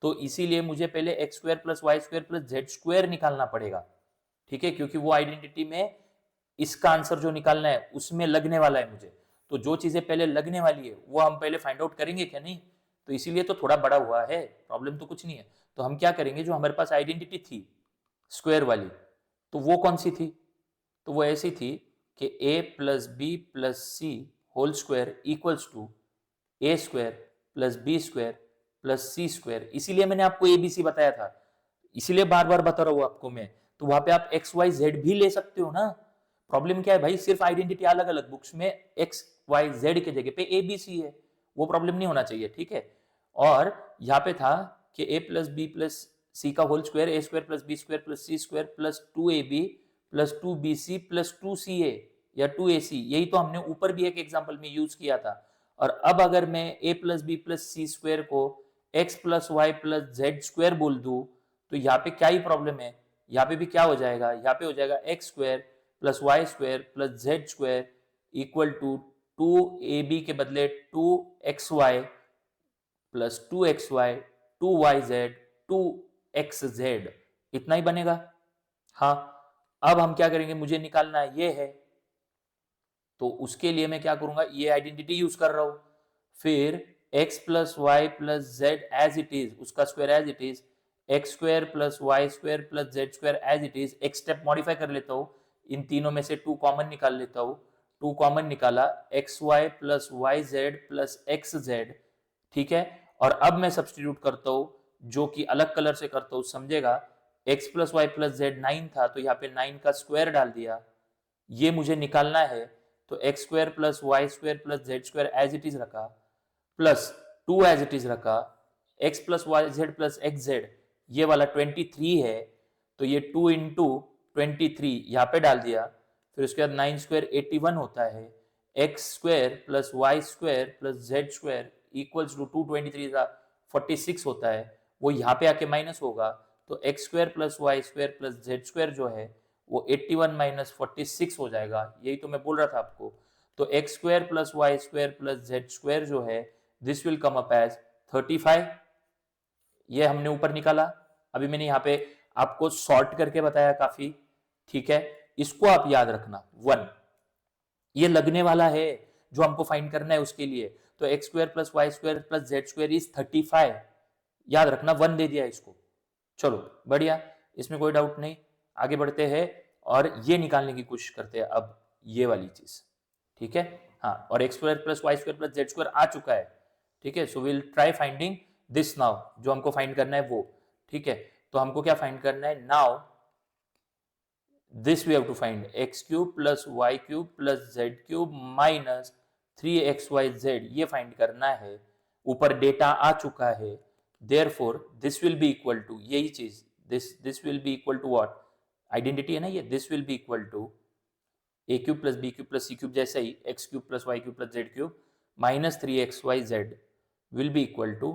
तो इसीलिए मुझे पहले x square plus Y square plus Z square निकालना पड़ेगा, ठीक है, क्योंकि वो आइडेंटिटी में इसका आंसर जो निकालना है उसमें लगने वाला है मुझे। तो जो चीजें पहले लगने वाली है वो हम पहले फाइंड आउट करेंगे क्या? नहीं, तो इसीलिए तो थोड़ा बड़ा हुआ है, प्रॉब्लम तो कुछ नहीं है। तो हम क्या करेंगे, जो हमारे पास आइडेंटिटी थी स्क्वायर वाली, तो वो कौन सी थी? तो वो ऐसी थी कि a plus B plus C whole square equals to A square plus B square plus C square. इसीलिए मैंने आपको ए बी सी बताया था, इसीलिए बार बार बता रहा हूं आपको मैं। तो वहां पे आप एक्स वाई जेड भी ले सकते हो ना, प्रॉब्लम क्या है भाई? सिर्फ आइडेंटिटी अलग अलग बुक्स में एक्स वाई जेड के जगह पे ए बी सी है, वो प्रॉब्लम नहीं होना चाहिए, ठीक है। और यहाँ पे था कि A plus B plus C का whole square, A square plus B square plus C square plus 2ab plus 2bc plus 2ca या 2ac, यही तो हमने ऊपर भी एक एग्जांपल में यूज किया था। और अब अगर मैं a plus B plus C square को x plus Y plus Z square बोल दूं, तो यहाँ पे क्या ही प्रॉब्लम है? यहाँ पे भी क्या हो जाएगा? यहाँ पे हो जाएगा x square plus Y square plus Z square equal to 2ab के बदले 2xy plus 2xy 2yz 2xz, इतना ही बनेगा। हाँ, अब हम क्या करेंगे, मुझे निकालना ये है, तो उसके लिए मैं क्या करूंगा, ये आइडेंटिटी यूज कर रहा हूं। फिर x plus Y plus Z as it is, उसका square as it is, X square plus Y square plus Z square as it is. एक स्टेप मॉडिफाई कर लेता हूं, इन तीनों में से 2 कॉमन निकाल लेता हूं। 2 कॉमन निकाला, x Y plus Y Z plus x z, ठीक है। और अब मैं सब्सटीट्यूट करता हूं, जो कि अलग कलर से करता हूं, समझेगा। x plus Y plus z 9 था, तो यहाँ पे 9 का स्क्वायर डाल दिया, ये मुझे निकालना है। तो x square plus Y square plus Z square as it is रखा, प्लस 2 एज इट इज रखा, x plus Y Z plus x z ये वाला 23 है, तो ये 2 इंटू 23 यहाँ पे डाल दिया। फिर उसके बाद 9 स्क्वायर 81 होता है, x square plus Y square plus Z square equals to 223 का 46 होता है, वो यहाँ पे आके माइनस होगा। तो x square plus Y square plus Z square जो है वो 81 माइनस 46 हो जाएगा, यही तो मैं बोल रहा था आपको। तो x square plus Y square plus Z square जो है this will come up as 35, ये हमने ऊपर निकाला। अभी मैंने यहाँ पे आपको सॉर्ट करके बताया काफी, ठीक है, इसको आप याद रखना। 1 ये लगने वाला है जो हमको फाइंड करना है उसके लिए। तो x square plus Y square plus Z square is 35, याद रखना 1 दे दिया इसको। चलो बढ़िया, इसमें कोई डाउट नहीं, आगे बढ़ते हैं और ये निकालने की कोशिश करते हैं अब, ये वाली चीज। ठीक है। हाँ, और X square plus Y square plus Z square आ चुका है, ठीक है। So will try finding this now, जो हमको फाइंड करना है वो, ठीक है। तो हमको क्या फाइंड करना है now, this we have to find x cube plus Y cube plus Z cube minus 3xyz, ये फाइंड करना है। ऊपर डेटा आ चुका है, therefore this will be equal to, यही चीज, this will be equal to what, identity है ना ये, this will be equal to A cube plus B cube plus C cube, जैसे ही X cube plus Y cube plus Z cube minus 3xyz will be equal to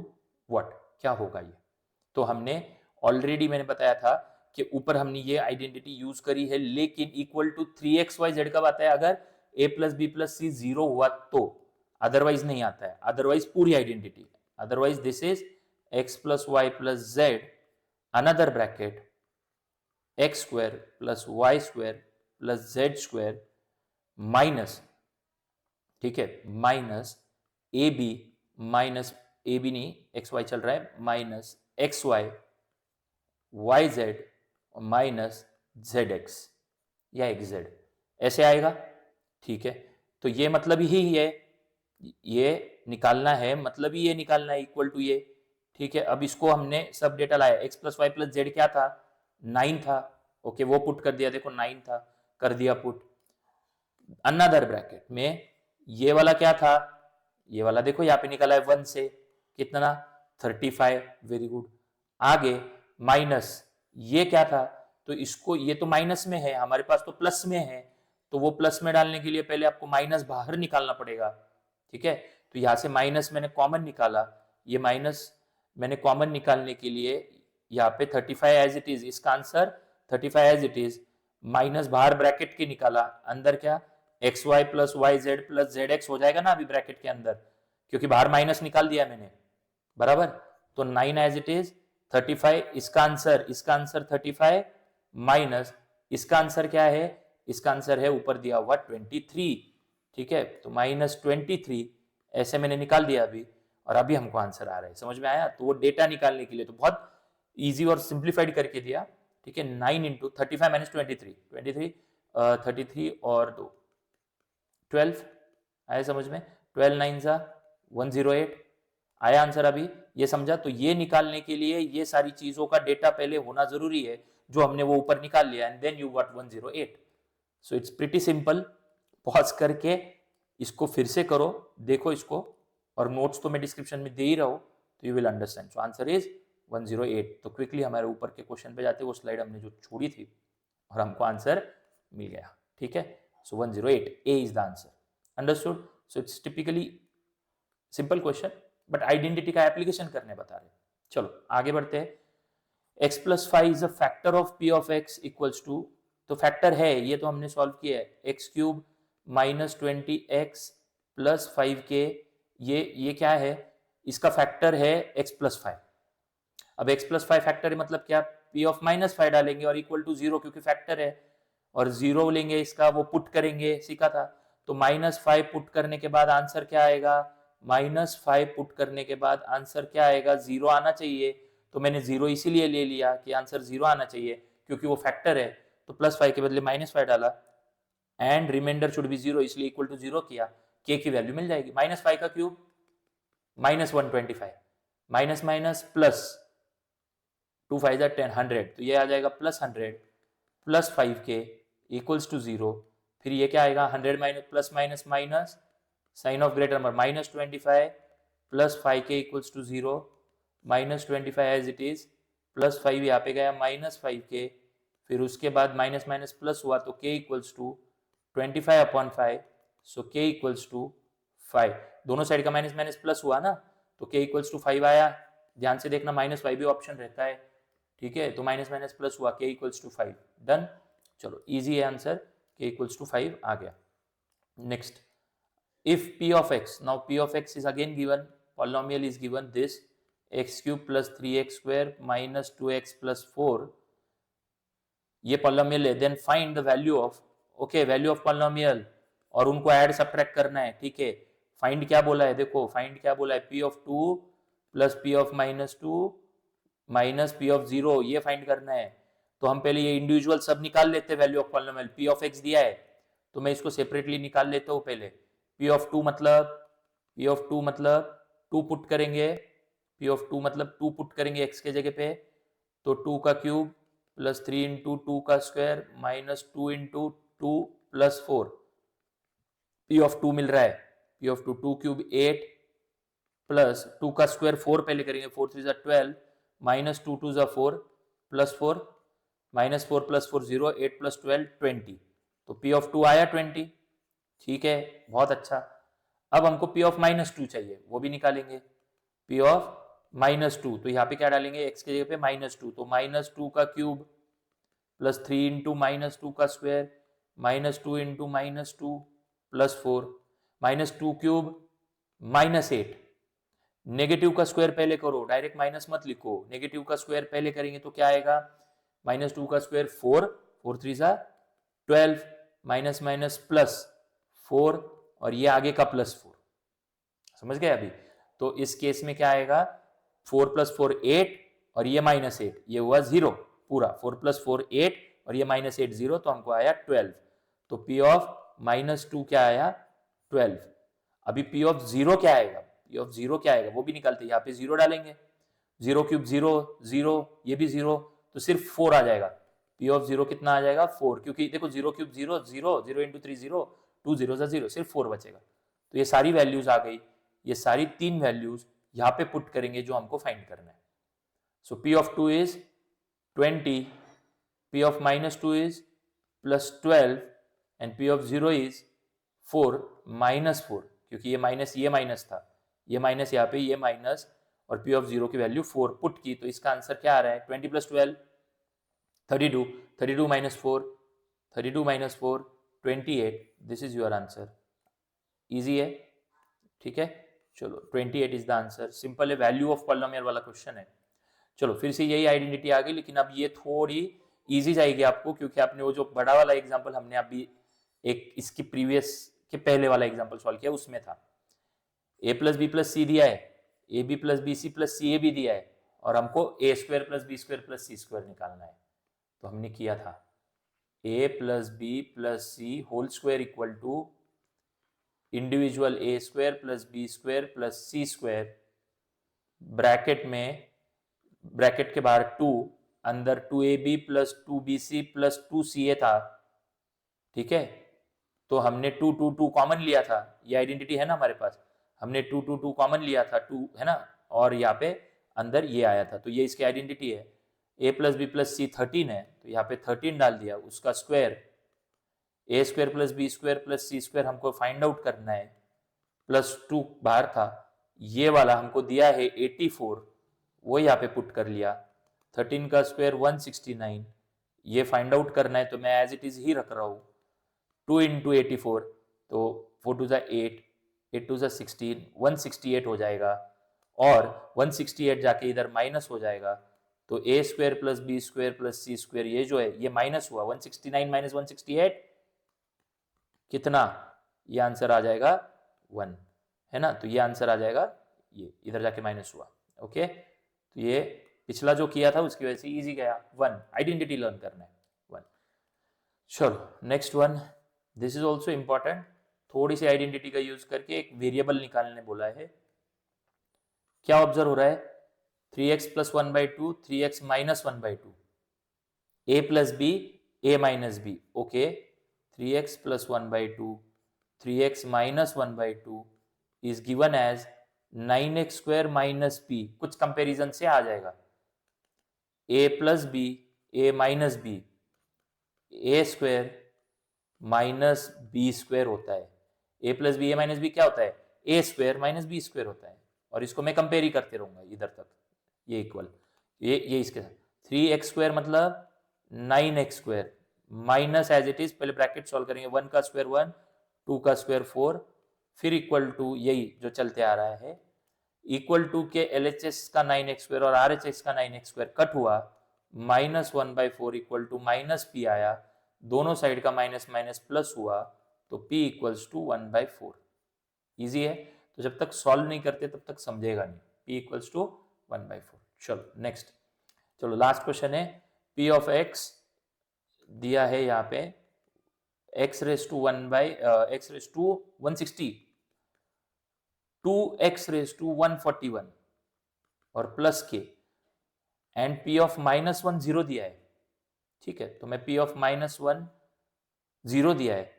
what, क्या होगा ये। तो हमने ऑलरेडी, मैंने बताया था कि ऊपर हमने ये आइडेंटिटी यूज करी है, लेकिन इक्वल टू 3xyz कब आता है, अगर a plus B plus c 0 हुआ तो, अदरवाइज नहीं आता है। अदरवाइज पूरी identity, otherwise this is x plus Y plus z another bracket x square plus Y square plus Z square minus, ठीक है, minus A B, minus A b नहीं, एक्स वाई चल रहा है, minus x y y z और माइनस जेड एक्स या एक्स जेड, ऐसे आएगा, ठीक है। तो ये मतलब ही है, ये निकालना है, मतलब ही ये निकालना है इक्वल टू ये, ठीक है। अब इसको हमने सब डेटा लाया, x plus Y plus z क्या था, 9 था, ओके, वो पुट कर दिया, देखो 9 था, कर दिया पुट। अनदर ब्रैकेट में ये वाला क्या था, ये वाला देखो यहाँ पे निकाला है 1 से कितना, 35, वेरी गुड। आगे माइनस, ये क्या था, तो इसको, ये तो माइनस में है, हमारे पास तो प्लस में है, तो वो प्लस में डालने के लिए पहले आपको माइनस बाहर निकालना पड़ेगा, ठीक है। तो यहां से माइनस मैंने कॉमन निकाला, ये माइनस मैंने कॉमन निकालने के लिए यहाँ पे 35 एज इट इज, इसका answer 35 as it is, minus बाहर ब्रैकेट के निकाला, अंदर क्या x Y plus Y Z plus Z x हो जाएगा ना अभी ब्रैकेट के अंदर, क्योंकि बाहर माइनस निकाल दिया मैंने, बराबर। तो 9 एज इट इज, 35, इसका आंसर 35 माइनस, इसका आंसर क्या है, इसका आंसर है ऊपर दिया हुआ 23, ठीक है। तो माइनस 23 ऐसे मैंने निकाल दिया अभी, और अभी हमको आंसर आ रहा है, समझ में आया। तो वो डेटा निकालने के लिए तो बहुत इजी और सिंप्लीफाइड करके दिया, ठीक है। 9 इंटू 35 माइनस 33 और 2 12 आया समझ में, 12 9 सा 108 आया आंसर अभी, ये समझा। तो ये निकालने के लिए ये सारी चीजों का डेटा पहले होना जरूरी है, जो हमने वो ऊपर निकाल लिया, and then you got 108। So it's pretty simple. Pause करके इसको फिर से करो, देखो इसको, और नोट्स तो मैं डिस्क्रिप्शन में दे ही रहा हूं, तो you will understand. So answer is 108। तो क्विकली हमारे ऊपर के क्वेश्चन पे जाते, वो स्लाइड हमने जो छोड़ी थी, और हमको आंसर मिल गया, ठीक है। So 108 A is the answer, understood. So it's typically simple question, but identity का एप्लीकेशन करने बता रहे। चलो आगे बढ़ते हैं। x plus 5 is a factor of p of x equals to, तो फैक्टर है, ये तो हमने सॉल्व किया है, x cube minus 20x plus 5k, ये क्या है, इसका फैक्टर है x प्लस 5। अब x प्लस 5 फैक्टर है, मतलब क्या, p ऑफ माइनस 5 डालेंगे और इक्वल टू 0, क्योंकि फैक्टर है, और 0 लेंगे इसका, वो पुट करेंगे, सीखा था। तो -5 पुट करने के बाद आंसर क्या आएगा, -5 पुट करने के बाद आंसर क्या आएगा, 0 आना चाहिए। तो मैंने 0 इसीलिए ले लिया कि आंसर 0 आना चाहिए, क्योंकि वो फैक्टर है। तो +5 के बदले -5 डाला, एंड रिमाइंडर शुड बी 0, इसलिए इक्वल टू 0 किया, k की वैल्यू मिल जाएगी। -5 का क्यूब -125, माइनस माइनस प्लस 2 5 10 100, तो ये आ जाएगा +100 प्लस 5k इक्वल्स टू 0। फिर ये क्या आएगा, 100 minus plus minus minus, sign of greater number, -25 plus 5k equals to 0, -25 as it is, plus 5 यहाँ पे गया, -5k, फिर उसके बाद माइनस माइनस प्लस हुआ, तो k equals to 25/5, so k equals to 5। दोनों साइड का माइनस माइनस प्लस हुआ ना, तो k इक्वल्स टू 5 आया। ध्यान से देखना, -5 भी ऑप्शन रहता है, ठीक है। तो माइनस माइनस प्लस हुआ, k इक्वल्स टू 5, डन। चलो इजी है आंसर, k इक्वल्स टू 5 आ गया। Next, if p of x, now p of x is again given, polynomial is given this x cube plus 3x square minus 2x plus 4, ये polynomial है, then find the value of, okay, value of polynomial, और उनको ऐड सब्ट्रैक्ट करना है, ठीक है। फाइंड क्या बोला है, देखो फाइंड क्या बोला है, p of 2 plus p of -2 minus p of 0, ये फाइंड करना है। तो हम पहले ये इंडिविजुअल सब निकाल लेते हैं, value of polynomial, p of x दिया है, तो मैं इसको सेपरेटली निकाल लेता हूँ पहले। P of 2 मतलब 2 पुट करेंगे, P of 2 मतलब 2 पुट करेंगे x के जगह पे, तो 2 का क्यूब प्लस 3 इंटू 2 का square minus 2 into 2 plus 4। P of 2 मिल रहा है, P of 2 2 क्यूब 8 प्लस 2 का स्क्वायर 4 पहले करेंगे, 4 3 जा 12 माइनस 2 2 जा 4 प्लस 4 माइनस 4 प्लस 4 0, 8 प्लस 12 20। तो P of 2 आया 20। ठीक है, बहुत अच्छा। अब हमको P of-2 चाहिए, वो भी निकालेंगे। P of-2, तो यहाँ पे क्या डालेंगे, x के जगह पे -2, तो -2 का क्यूब प्लस 3 इंटू -2 का square -2 into -2 plus 4 -2 cube -8। Negative का स्क्वायर पहले करो, डायरेक्ट माइनस मत लिखो, नेगेटिव का स्क्वायर पहले करेंगे तो क्या आएगा, -2 का स्क्वायर 4, 4 3 जा 12 माइनस माइनस प्लस 4 और ये आगे का प्लस 4। समझ गए अभी? तो इस केस में क्या आएगा, 4 प्लस 4 8 और ये -8, ये हुआ 0 पूरा। 4 प्लस 4 8 और ये -8 0, तो हमको आया 12। तो P of-2 क्या आया, 12। अभी P of 0 क्या आएगा, P of 0 क्या आएगा वो भी निकालते हैं। यहाँ पे 0 डालेंगे, 0 क्यूब 0 0, ये भी 0, तो सिर्फ 4 आ जाएगा। P of 0 कितना आ जाएगा, 4, क्योंकि देखो 0 क्यूब 0 0, 0 इंटू 3 0, 2 0 0, सिर्फ 4 बचेगा। तो ये सारी वैल्यूज आ गई, ये सारी 3 वैल्यूज यहाँ पे पुट करेंगे जो हमको फाइंड करना है। सो P of 2 is 20, P of-2 is plus 12 and P of 0 is 4 -4, क्योंकि ये माइनस था, ये माइनस यहाँ पे, ये माइनस, और P of 0 की वैल्यू 4 पुट की, तो इसका आंसर क्या आ रहा है, 20 plus 12 32, 32 minus 4, 32 minus 4 28। This is your answer. Easy है, ठीक है। चलो 28 इज द आंसर, सिंपल है, वैल्यू ऑफ पॉलिनोमियल वाला क्वेश्चन है। चलो फिर से यही आइडेंटिटी आ गई, लेकिन अब ये थोड़ी इजी जाएगी आपको, क्योंकि आपने वो जो बड़ा वाला एग्जांपल हमने अभी एक इसकी प्रीवियस के पहले वाला एग्जांपल सॉल्व किया, उसमें था a plus B plus C दिया है, A B plus B C plus C A भी दिया है, और हमको A square plus B square plus C square निकालना है। तो हमने किया था a plus B plus C whole square equal to individual A square plus B square plus C square, bracket में, ब्रैकेट के बाहर 2, अंदर 2ab plus 2bc plus 2ca था। ठीक है, तो हमने 2 2 2 कॉमन लिया था, ये आइडेंटिटी है ना हमारे पास, हमने 2 2 2 कॉमन लिया था, 2 है ना, और यहाँ पे अंदर ये आया था, तो ये इसकी आइडेंटिटी है। a plus B plus C 13 है, तो यहाँ पे 13 डाल दिया, उसका square A square plus B square plus C square हमको फाइंड आउट करना है, प्लस 2 बाहर था, ये वाला हमको दिया है 84, वो यहाँ पे पुट कर लिया। 13 का स्क्वायर 169, ये फाइंड आउट करना है, तो मैं एज इट इज ही रख रहा हूँ। 2 इंटू 84, तो 4 2 8, 8 2 16, 168 हो जाएगा, और 168 जाके इधर माइनस हो जाएगा, तो A square plus B square plus C square, ये जो है ये माइनस हुआ, 169 माइनस 168 कितना, ये आंसर आ जाएगा 1, है ना, तो ये आंसर आ जाएगा, ये इधर जाके माइनस हुआ। ओके, तो ये पिछला जो किया था उसकी वजह से इजी गया, 1 आइडेंटिटी लर्न करना है, 1। चलो next one, this is also important, थोड़ी सी आइडेंटिटी का यूज करके एक वेरिएबल निकालने बोला है। क्या ऑब्जर्व हो रहा है, 3x plus 1/2, 3x minus 1/2, a plus b, a minus b, okay, 3x plus 1/2, 3x minus 1/2 is given as 9x square minus b, कुछ कंपैरिजन से आ जाएगा, a plus b, a minus b, a square minus B square होता है, a plus b, a minus b क्या होता है, a square minus B square होता है, और इसको मैं कंपेयर ही करते रहूंगा इधर तक, ये इक्वल, ये इसके साथ 3x स्क्वायर मतलब 9x square minus as it is, पहले ब्रैकेट सॉल्व करेंगे, 1 का स्क्वायर 1, 2 का स्क्वायर 4, फिर इक्वल टू यही जो चलते आ रहा है, इक्वल टू के LHS का 9x स्क्वायर और RHS का 9x स्क्वायर कट हुआ, -1/4 इक्वल टू माइनस पी आया, दोनों साइड का माइनस माइनस प्लस हुआ, तो p इक्वल्स टू 1/4। इजी है, तो जब तक सॉल्व नहीं करते तब तक समझेगा नहीं, p इक्वल्स टू 1/4। चलो नेक्स्ट, चलो लास्ट क्वेश्चन है, p of x दिया है यहाँ पे x raise to 1 by x raise to 160, 2x raise to 141 और प्लस के, एंड p ऑफ -1 0 दिया है, ठीक है। तो मैं p ऑफ -1 0 दिया है,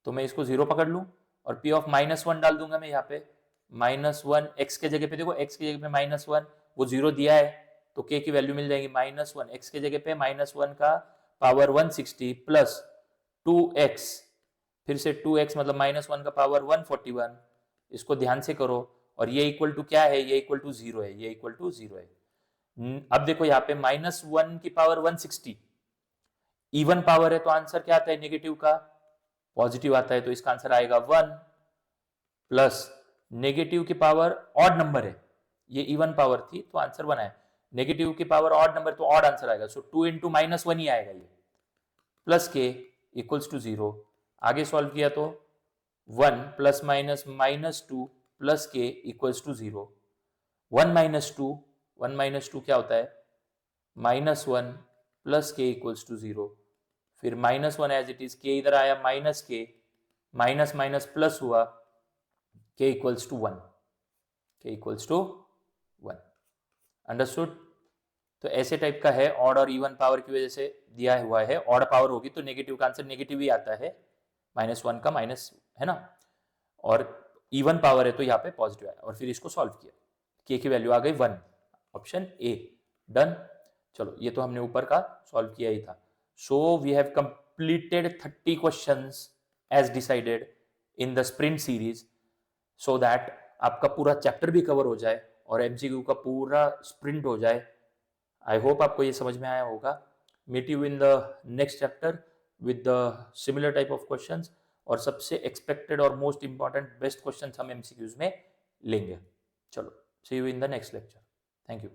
तो मैं इसको 0 पकड़ लूं और p ऑफ -1 डाल दूंगा मैं यहाँ पे। -1 x के जगह पे, देखो x की जगह पे -1, वो 0 दिया है तो k की वैल्यू मिल जाएगी -1, x के जगह पे -1 का पावर 160 प्लस 2x, फिर से 2x मतलब -1 का पावर 141, इसको ध्यान से करो। और ये इक्वल टू क्या है, ये इक्वल टू 0 है, ये इक्वल टू 0 है। अब देखो यहाँ पे -1 की पावर 160 इवन पावर है, तो आंसर क्या आता है नेगेटिव का, पॉजिटिव आता है, तो इसका आंसर आएगा 1, प्लस नेगेटिव की पावर ऑड नंबर है, ये इवन पावर थी तो आंसर 1 है, नेगेटिव की पावर ऑड नंबर तो ऑड आंसर आएगा, सो 2 इंटू -1 ही आएगा ये, प्लस के इक्वल्स टू 0। आगे सॉल्व किया तो 1 प्लस माइनस -2 प्लस के इक्वल्स टू 0, 1 माइनस टू क्या होता है, -1 प्लस के इक्वल्स टू 0, फिर -1 एज इट इज, के इधर आया माइनस के, माइनस माइनस प्लस हुआ, के इक्वल्स टू 1, के इक्वल्स टू 1। अंडरस्टूड। तो ऐसे टाइप का है, ऑड और इवन पावर की वजह से दिया हुआ है, ऑड पावर होगी तो नेगेटिव का आंसर नेगेटिव ही आता है, -1 का माइनस है ना, और इवन पावर है तो यहाँ पे पॉजिटिव आया, और फिर इसको सॉल्व किया, के की वैल्यू आ गई 1, ऑप्शन ए, डन। चलो ये तो हमने ऊपर का सॉल्व किया ही था। So we have completed 30 questions as decided in the sprint series, so that आपका पूरा चैप्टर भी कवर हो जाए और एमसीक्यू का पूरा स्प्रिंट हो जाए। आई होप आपको ये समझ में आया होगा। Meet you in the next chapter with the similar type of questions, और सबसे एक्सपेक्टेड और मोस्ट इंपॉर्टेंट बेस्ट क्वेश्चंस हम एमसीक्यूज में लेंगे। चलो, see you in the next lecture. Thank you.